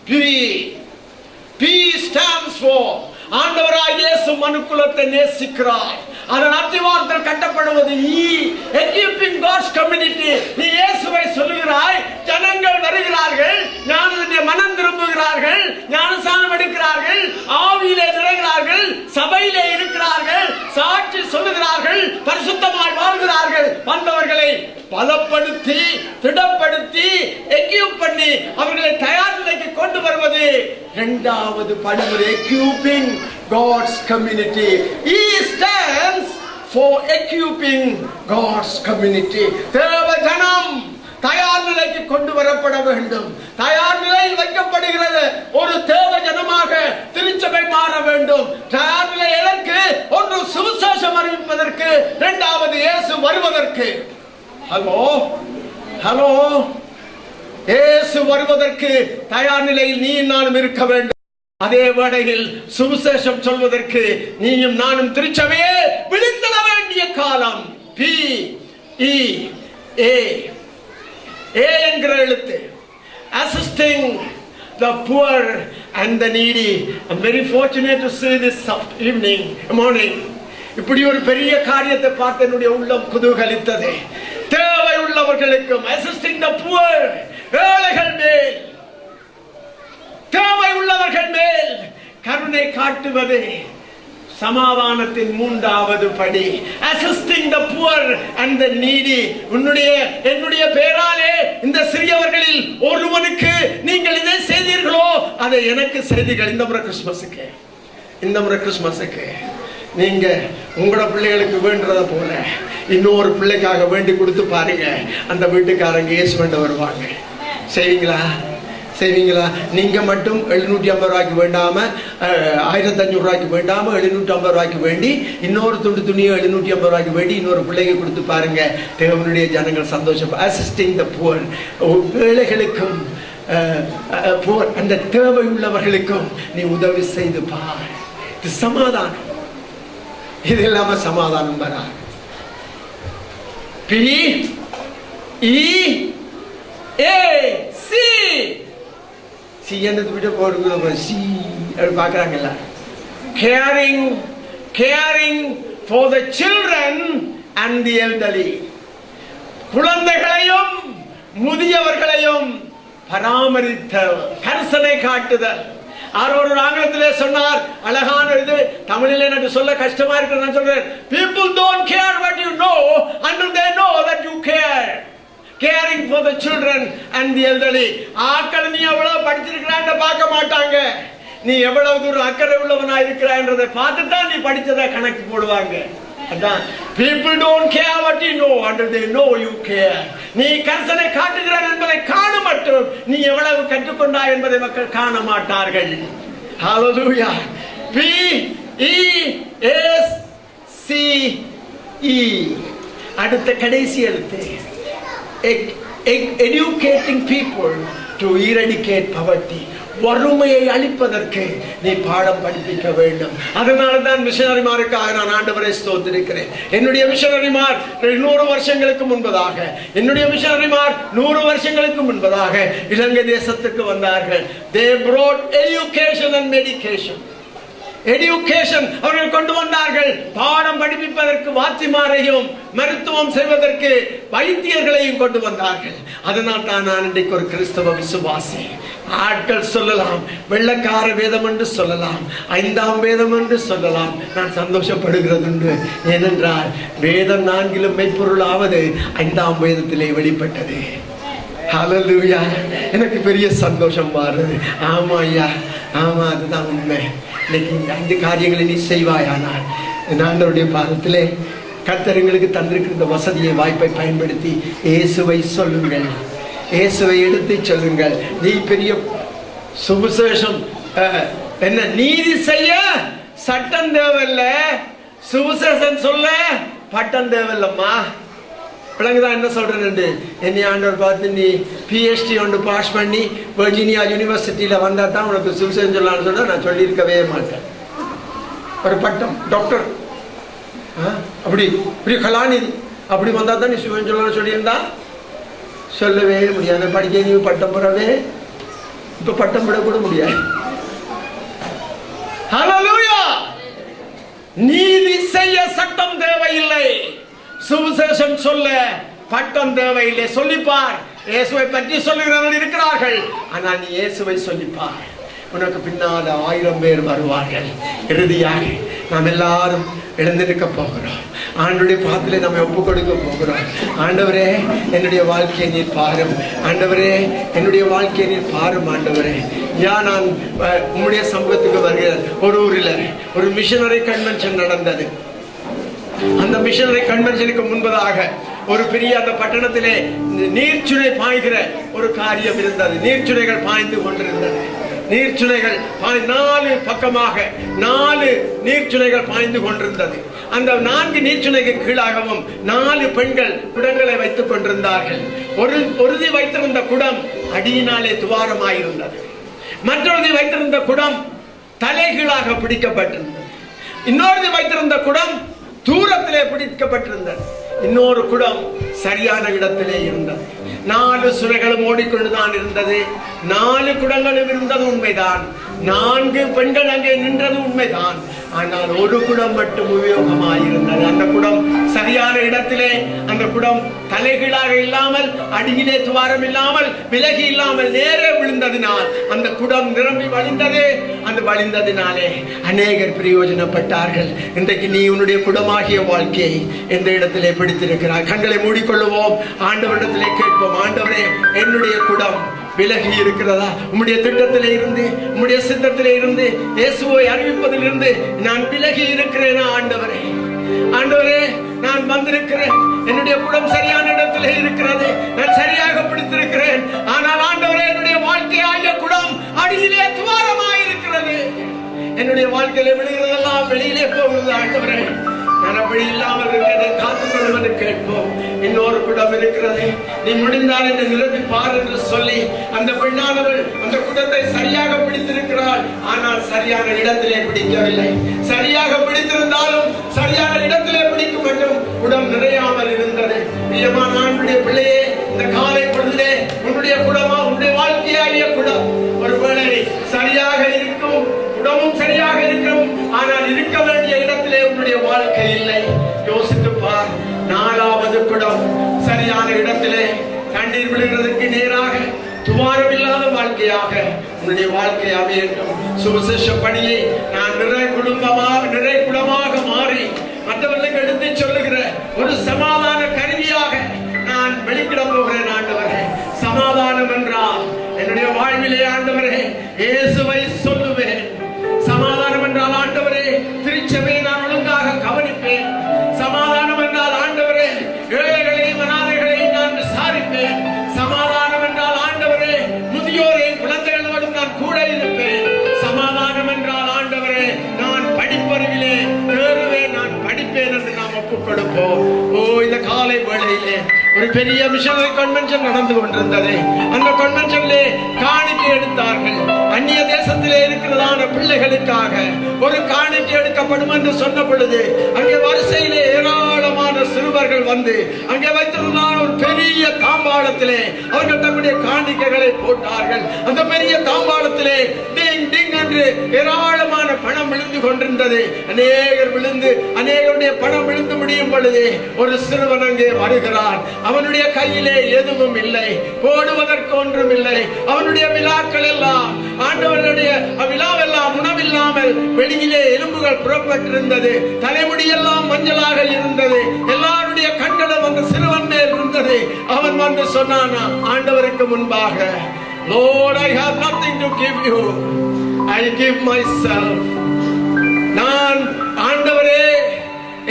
P. P stands மனுக்குலத்தை நேசிக்கிறார். அதன் அத்திவாரத்தில் கட்டப்படுவது equipping God's community. நீ இயேசுவை சொல்லுகிறாய், ஜனங்கள் வருகிறார்கள், ஞானத்திலே மனம் திரும்புகிறார்கள், ஞானஸ்நானம் எடுக்கிறார்கள், ஆவியிலே நிறைகிறார்கள், சபையிலே இருக்கிறார்கள், சாட்சி சொல்லுகிறார்கள், பரிசுத்தமாய் வாழ்கிறார்கள். வந்தவர்களை பலப்படுத்தி திடப்படுத்தி எக்யூப் பண்ணி அவர்களை தயார் நிலைக்கு கொண்டு வருவது இரண்டாவது படிமுறை. equipping God's community. He stands for equipping God's community. தேவ ஜனம் தயார் நிலைக்கு கொண்டு வரப்பட வேண்டும். தயார் நிலையில் வைக்கப்படுகிறது ஒரு தேவ ஜனமாக திருச்சபை மாற வேண்டும். தயார் நிலை எதற்கு? ஒன்று சுவிசேஷம் அறிவிப்பதற்கு, இரண்டாவது இயேசு வருவதற்கு. ஹலோ ஹலோ, இயேசு வருவதற்கு தயார் நிலையில் நீ நானும் இருக்க வேண்டும். அதே வேளையில் சுவிசேஷம் சொல்வதற்கு நீயும் நானும் திருச்சபையே விழித்தெழ வேண்டிய காலம். PEA என்கிற எழுத்து, assisting the poor and the needy. I'm very fortunate to see this morning. இப்படி ஒரு பெரிய காரியத்தை பார்த்து என்னுடைய உள்ளம் குதூகலித்தது. தேவை உள்ளவர்களுக்கும், assisting the poor, ஏழைகள் மேல், தேவை உள்ளவர்கள் மேல் கருணை காட்டுவது சமாதானத்தின் மூன்றாவது படி. assisting the poor and the needy. என்னுடைய பெயராலே இந்த சிறியவர்களில் ஒருவனுக்கு நீங்கள் இதை செய்தீர்களோ அதை எனக்கு செய்தீர்கள். இந்த முறை கிறிஸ்துமஸுக்கு நீங்க உங்களோட பிள்ளைகளுக்கு வேண்டத போல இன்னொரு பிள்ளைக்காக வேண்டி கொடுத்து பாருங்க, அந்த வீட்டுக்காரங்க இயேசு வேண்ட வருவாங்க. செய்வீங்களா? நீங்க மட்டும் 750 ரூபாய்க்கு வேண்டாம 1500 ரூபாய்க்கு வேண்டாம 750 ரூபாய்க்கு வேண்டி இன்னொரு துணியை 750 ரூபாய்க்கு வேண்டி இன்னொரு பிள்ளைக்கு கொடுத்து பாருங்க. தேவனுடைய ஜனங்கள் சந்தோஷம். assisting the poor, ஏழைகளுக்கும் அந்த தேவை உள்ளவர்களுக்கும் நீ உதவி செய்து பார். இது சமாதானம். இது இல்லாம சமாதானம் வராது. பாக்குறாங்கல்ல, caring for the children and the elderly. குழந்தைகளையும் முதியவர்களையும் பராமரித்த கரிசனை காட்டுதல். ஒரு ஆங்கிலத்திலே சொன்னார், அழகான இது, தமிழில் எனக்கு சொல்ல கஷ்டமா இருக்கு. நான் சொல்றேன், people don't care what you know until they know that you care. Caring for the children and the elderly. ஆக்கள் நீ எவ்வளவு படிச்சிருக்கிறான்னு பார்க்க மாட்டாங்க, நீ எவ்வளவு தூரம் அக்கறை உள்ளவனா இருக்கிறான்றதை பார்த்துதான் நீ படிச்சதை கணக்கு போடுவாங்க. அதான் people don't care what you know until they know you care. நீ கரிசனை காட்டுகிறாய் என்பதை காண மட்டும் நீ எவ்வளவு கற்றுக்கொண்டாய் என்பதை மக்கள் காண மாட்டார்கள். ஹalleluya. PEACE. அடுத்த கடைசி எழுத்து, educating people to eradicate poverty. வறுமையை அழிப்பதற்கு நீ பாடம் படிப்பிக்க வேண்டும். அதனால தான் மிஷனரிமாருக்காக நான் ஆண்டவரை ஸ்தோத்திரிக்கிறேன். என்னுடைய மிஷனரிமார் 100 வருஷங்களுக்கு முன்பதாக இலங்கை தேசத்துக்கு வந்தார்கள். They brought education and medication. Education அவர்கள் கொண்டு வந்தார்கள். பாடம் படிப்பிப்பதற்கு வாத்திமாரையும் மருத்துவம் செய்வதற்கு வைத்தியர்களையும் கொண்டு வந்தார்கள். அதனால் தான் நான் இன்றைக்கு ஒரு கிறிஸ்தவ விசுவாசி. ஆட்கள் சொல்லலாம், வெள்ளக்கார வேதம் என்று சொல்லலாம், 5ஆம் வேதம் என்று சொல்லலாம். நான் சந்தோஷப்படுகிறது உண்டு. ஏனென்றால் வேதம் 4 மெய்ப்பொருளாவது 5ஆம் வேதத்திலே வெளிப்பட்டது. ஹalleluya. எனக்கு பெரிய சந்தோஷம் மாறுது. ஆமா ஐயா, ஆமா, அதுதான் உண்மை. இன்னைக்கு இந்த 5 காரியங்களை நீ செய்வாயானால் ஆண்டவருடைய பாதத்திலே கர்த்தர் எங்களுக்கு தந்திருக்கிற இந்த வசதியை, வாய்ப்பை பயன்படுத்தி இயேசுவை சொல்லுங்கள், இயேசுவை எடுத்து சொல்லுங்கள். நீ பெரிய சுவிசேஷம் என்ன, நீதி செய்ய சட்டம் தேவையில்ல, சுவிசேஷம் சொல்ல பட்டம் தேவையில்லம்மா. பிள்ளைங்கதான் என்ன சொல்றேன்னு, என்னை ஆண்டவர் பார்த்து நீ PhD ஒன்று பாஸ் பண்ணி வெர்ஜீனியா யூனிவர்சிட்டியில வந்தா தான் உனக்கு சுவிசேஷம் சொல்லலாம்னு சொன்னா நான் சொல்லியிருக்கவே மாட்டேன். ஒரு பட்டம் டாக்டர் அப்படி கலாநிதி அப்படி வந்தா தான் நீ சுவிசேஷம் சொல்லலாம்னு சொல்லியிருந்தா சொல்லவே முடியாது. படிக்க நீ பட்டம் பெறவே, இப்ப பட்டம் பெற கூட முடியாது. ஹalleluya. நீதி செய்ய சட்டம் தேவையில்லை, சுவிசேஷம் சொல்ல பட்டம் தேவையில்லை. சொல்லிப்பார். இயேசுவை பற்றி சொல்லுகிறவர்கள் இருக்கிறார்கள், ஆனால் நீ இயேசுவை சொல்லிப்பார். உனக்கு பின்னால் 1000 பேர் வருவார்கள். இறுதியாக நாம் எல்லாரும் எழுந்திருக்க போகிறோம். ஆண்டவருடைய பாதத்திலே நம்ம ஒப்பு கொடுக்க போகிறோம். ஆண்டவரே, என்னுடைய வாழ்க்கையை நீர் பாரும். ஆண்டவரே, என்னுடைய வாழ்க்கையை நீர் பாரும். ஆண்டவரே, நான் உம்முடைய சமூகத்துக்கு வருகிறேன். ஒரு ஊரில் ஒரு மிஷனரி கன்வென்ஷன் நடந்தது. அந்த மிஷனரி கன்வென்ஷனுக்கு முன்பதாக ஒரு பெரிய அந்த பட்டணத்திலே நீர்ச்சுனை பாய்கிற ஒரு காரியம் இருந்தது. நீர்ச்சுனைகள் பாய்ந்து கொண்டிருந்தது. நீர்ச்சுனைகள் 4 பக்கமாக 4 நீர்ச்சுனைகள் பாய்ந்து கொண்டிருந்தது. அந்த 4 நீர்ச்சுனைக்கு கீழாகவும் 4 பெண்கள் குடங்களை வைத்துக் கொண்டிருந்தார்கள். ஒருதி வைத்திருந்த குடம் அடியினாலே துவாரமாயிருந்தது. மற்றொருதி வைத்திருந்த குடம் தலைகீழாக பிடிக்கப்பட்டிருந்தது. இன்னொருதி வைத்திருந்த குடம் தூரத்திலே பிடிக்கப்பட்டிருந்தது. இன்னொரு குடம் சரியான இடத்திலே இருந்தது. 4 சுனைகளும் ஓடிக்கொண்டுதான் இருந்தது. 4 குடங்களும் இருந்தது உண்மைதான். 4 பெண்கள் அங்கே நின்றது உண்மைதான். ஆனால் ஒரு குடம் மட்டும் உபயோகமாயிருந்தது. அந்த குடம் சரியான இடத்திலே, அந்த குடம் தலைகீழாக இல்லாமல், அடியிலே துவாரம் இல்லாமல், விலகி இல்லாமல் நேரே விழுந்ததினால் அந்த குடம் நிரம்பி வழிந்தது. அந்த வழிந்ததினாலே அநேகர் பிரயோஜனப்பட்டார்கள். இன்றைக்கு நீ உன்னுடைய குடமாகிய வாழ்க்கையை எந்த இடத்திலே பிடித்திருக்கிறாய்? கண்களை மூடிக்கொள்ளுவோம். ஆண்டவரிடத்திலே கேட்போம். ஆண்டவரே, என்னுடைய குடம் விலகி இருக்கிறதா? உம்முடைய திட்டத்திலே இருந்து, உம்முடைய சித்தத்திலே இருந்து, இயேசுவை அறிவிப்பதிலிருந்து நான் விலகி இருக்கிறேனா? ஆண்டவரே, ஆண்டவரே, நான் வந்திருக்கிறேன். என்னுடைய குடம் சரியான இடத்திலே இருக்கிறது. நான் சரியாக பிடித்திருக்கிறேன். ஆனால் ஆண்டவரே, என்னுடைய வாழ்க்கையாகிய குடம் அடியிலே துவாரமாயிருக்கிறது. என்னுடைய வாழ்க்கையில விழுகிறதெல்லாம் வெளியிலே போகிறது. ஆண்டவரே, நான் அப்படி இல்லாமல் இருக்கிறதை காத்துக்கொள்ளும் என்று கேட்போம். இன்னொரு குடம் இருக்கிறது, நீ முடிந்தால் என்னை நிரப்பி பார் என்று சொல்லி அந்த பெண்ணானவள் அந்த குடத்தை சரியாக பிடித்திருக்கிறாள். ஆனால் சரியான இடத்திலே பிடிக்கவில்லை. சரியாக பிடித்திருந்தாலும் சரியான இடத்திலே பிடிக்க வேண்டும். குடம் நிறையாமல் இருந்தது. பிரியமான ஆண்டவருடைய பிள்ளையே, இந்த காலை பொழுதிலே உன்னுடைய குடமா, உன்னுடைய வாழ்க்கையாகிய குடம் ஒருவேளை சரியாக இருக்கும், குடமும் சரியாக இருக்கும், ஆனால் இருக்க வேண்டிய இடத்திலே உன்னுடைய வாழ்க்கை இல்லை. யோசித்து பார். 4வது குடம் சரியான இடத்திலே தண்ணீர் விழுகிறதுக்கு நேராக துவாரம் இல்லாத வாழ்க்கையாக உன்னுடைய வாழ்க்கை அமையட்டும். சுவிசேஷ பணியை நான் நிறை குடமாக மாறி மற்றவர்களுக்கு எடுத்து சொல்லுகிற ஒரு சமாதான கருவியாக நான் வெளிக்கிட போகிறேன். ஆண்டவரே, சமாதானம் என்றால் என்னுடைய வாழ்விலே ஆண்டவரே இயேசுவை சொல்லுவேன். சமாதானம் என்றால் ஆண்டவரே திருச்சபையை நான் ஒழுங்காக கவனிப்பேன். சமாதானம் என்றால் ஆண்டவரே ஏழைகளையும் அனாதைகளையும் நான் விசாரிப்பேன். சமாதானம் என்றால் ஆண்டவரே முதியோரையும் குழந்தைகளோடும் நான் கூட இருப்பேன். சமாதானம் என்றால் ஆண்டவரே நான் படிப்பறிவிலே தேறுவேன், நான் படிப்பேன் என்று நாம் ஒப்புக் கொடுப்போம். இந்த காலை வேளையிலே ஒரு பெரிய மிஷனரி கன்வென்ஷன் நடந்து கொண்டிருந்தது. அந்த கன்வென்ஷனிலே காணிக்கை எடுத்தார்கள். அந்நிய தேசத்திலே இருக்கிறதான பிள்ளைகளுக்காக ஒரு காணிக்கை எடுக்கப்படும் என்று சொன்ன பொழுது அங்கே வரிசையிலே ஏராளமான சிறுவர்கள் வந்து அங்கே வைத்திருந்தான ஒரு பெரிய தாம்பாளத்திலே அவர்கள் தம்முடைய காணிக்கைகளை போட்டார்கள். அந்த பெரிய தாம்பாளத்திலே டிங் டிங் என்று ஏராளமான பணம் விழுந்து கொண்டிருந்தது. அநேகருடைய பணம் விழுந்து முடியும் பொழுது ஒரு சிறுவன் அங்கே வருகிறான். அவனுடைய கையிலே எதுவும் இல்லை, போடுவதற்கு ஒன்றும் இல்லை. அவனுடைய விழாக்கள் எல்லாம், ஆண்டவருடைய விழாவெல்லாம் உணவில்லாமல் வெளியிலே எலும்புகள் புறப்பட்டிருந்தது. தலைமுடியெல்லாம் மஞ்சளாக இருந்தது. எல்லாருடைய கண்களும் அந்த சிறுவன் மேல் இருந்தது. அவன் வந்து சொன்னான் ஆண்டவருக்கு முன்பாக, Lord, I have nothing to give you. I give myself. நான் ஆண்டவரே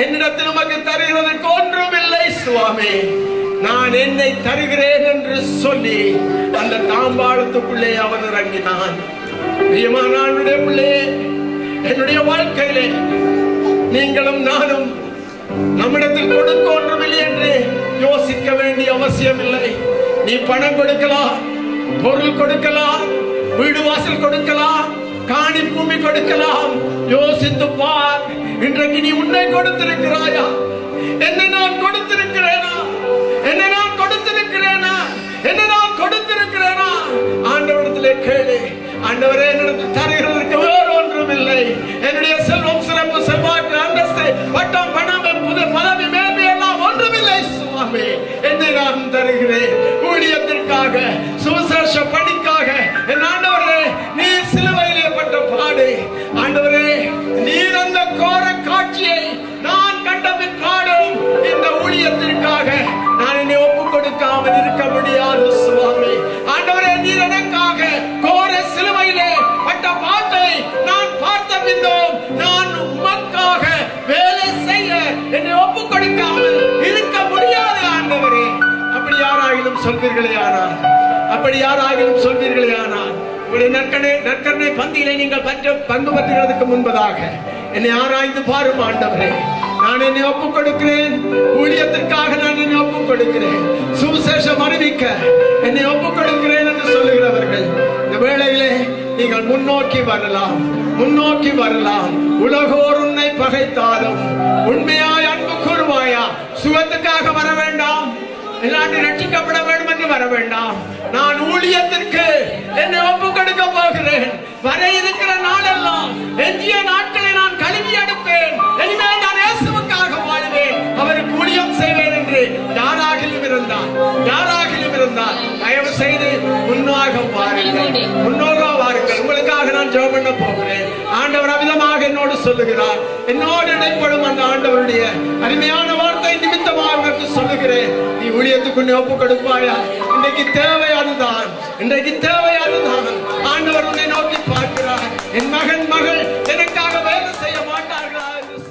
என்னிடத்தில் உமக்கு தருகிறதற்கு ஒன்றும் இல்லை சுவாமி, நான் என்னை தருகிறேன் என்று சொல்லி அந்த தாம்பாளத்துக்குள்ளே அவன் இறங்கினான். பிரியமான ஆண்டவருடைய பிள்ளையே, என்னுடைய வாழ்க்கையிலே நீங்களும் நானும் நம்மிடத்தில் கொடுக்க ஒன்றுமில்லை என்று யோசிக்க வேண்டிய அவசியம் இல்லை. நீ பணம் கொடுக்கலாம், பொருள் கொடுக்கலாம், வீடு வாசல் கொடுக்கலாம், காணி பூமி கொடுக்கலாம். யோசித்து பார், இன்றைக்கு நீ உன்னை கொடுத்திருக்கிறாயா? என்னை நான் கொடுத்திருக்கிறேனா? என்னை நான் கொடுத்திருக்கிறேனா? என்னை நான் கொடுத்திருக்கிறேனா? ஆண்டவரிடத்திலே கேளு. ஆண்டவரே, என்னிடத்தில் தருகிறதற்கு வேறு ஒன்றும் இல்லை. என்னுடைய செல்வம் சிறப்பு செல்வாக்கு சொல்லுகிறேன், ஊழியத்திற்காக, சுவிசேஷ பணிக்காக என் ஆண்டவரே நீர் சிலுவையிலே பட்ட பாடு, ஆண்டவரே நீர் அந்த கோர காட்சியை நான் கண்ட பிற்பாடும் இந்த ஊழியத்திற்காக நான் என்னை ஒப்புக் கொடுக்காமல் இருக்க முடியாது சுவாமி. ஆண்டவரே நீர் எனக்காக கோர சிலுவையிலே பட்ட பாட்டை நான் பார்த்த பின்னும் நான் உமக்காக வேலை செய்ய என்னை ஒப்புக் கொடுக்காமல் இருக்க முடியாது ஆண்டவரே. அப்படி யாராகிலும் சொல்வீர்களே ஆனால், அப்படி யாராகிலும் சொல்வீர்களே ஆனால், உங்களுடைய நற்கருணை பந்தியிலே நீங்கள் பங்கு பற்றுகிறதுக்கு முன்பதாக என்னை ஆராய்ந்து பாரும் ஆண்டவரே. நான் என்னை ஒப்புக் கொடுக்கிறேன், ஊழியத்திற்காக நான் என்னை ஒப்புக் கொடுக்கிறேன், சுவிசேஷம் அறிவிக்க என்னை ஒப்புக் கொடுக்கிறேன் என்று சொல்லுகிறவர்கள் இந்த வேளையிலே நீங்கள் முன்னோக்கி வரலாம், முன்னோக்கி வரலாம். உலகோர் உன்னை பகைத்தாலும் உண்மையாய் அன்பு கூறுவாயா? சுகத்துக்காக வர வேண்டாம், எல்லாரும் ரட்சிக்கப்பட வேண்டும் என்று வர வேண்டாம். நான் ஊழியத்திற்கு என்னை ஒப்புக் கொடுக்க போகிறேன். வர இருக்கிற நாளெல்லாம் எஞ்சிய நாட்களை நான் கழுவி எடுப்பேன். இனிமேல் நான் இயேசுவுக்காக வாழ்வேன், அவருக்கு ஊழியம் செய்வேன் என்று யாராகிலும் இருந்தால், யாராகிலும் இருந்தால் தயவு செய்து முன்னாக வாருங்கள், முன்னோக வாருங்கள். உங்களுக்காக நான் ஜெபம் பண்ண போகிறேன். ஆண்டவர் அவிதமாக என்னோடு சொல்லுகிறார். என்னோடு இடைப்படும் அந்த ஆண்டவருடைய அருமையான வார்த்தை நிமித்தமாக உனக்கு சொல்லுகிறேன், நீ ஊழியத்துக்கு ஒப்புக் கொடுப்பாயா? இன்றைக்கு தேவை அதுதான், இன்றைக்கு தேவை அதுதான். ஆண்டவர் உன்னை நோக்கி பார்க்கிறார். என் மகன் மகள் எனக்காக வேலை செய்ய மாட்டார்களா என்று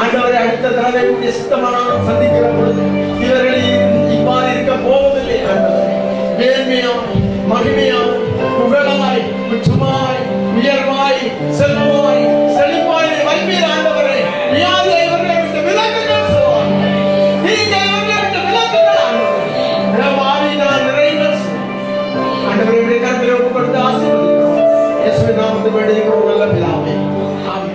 ஆண்டவரை அடுத்த தடவை சித்தமானவர்கள் சந்திக்கிற பொழுது இவர்கள் இவ்வாறு இருக்க போவதில்லை. ஆண்டவரை மேன்மையாய், மகிமையாய், புகழாய், உச்சமாய், உயர்வாய், செல்வாய், செழிப்பாய் வைப்பீர். ஆண்டவரை வியாதியை இவர்களை விட்டு விலக்குங்கள் சொல்வார். நீங்க இவர்களை விட்டு விலக்குங்கள். ஆண்டவரை நான் நிறைகள் ஆண்டவரை கருத்தில் ஒப்புக் கொடுத்து ஆசீர்வதிக்கிறோம். இயேசுவின் நாமத்தில் வேண்டுகிறோம் நல்ல பிதாவே. ஆமென்.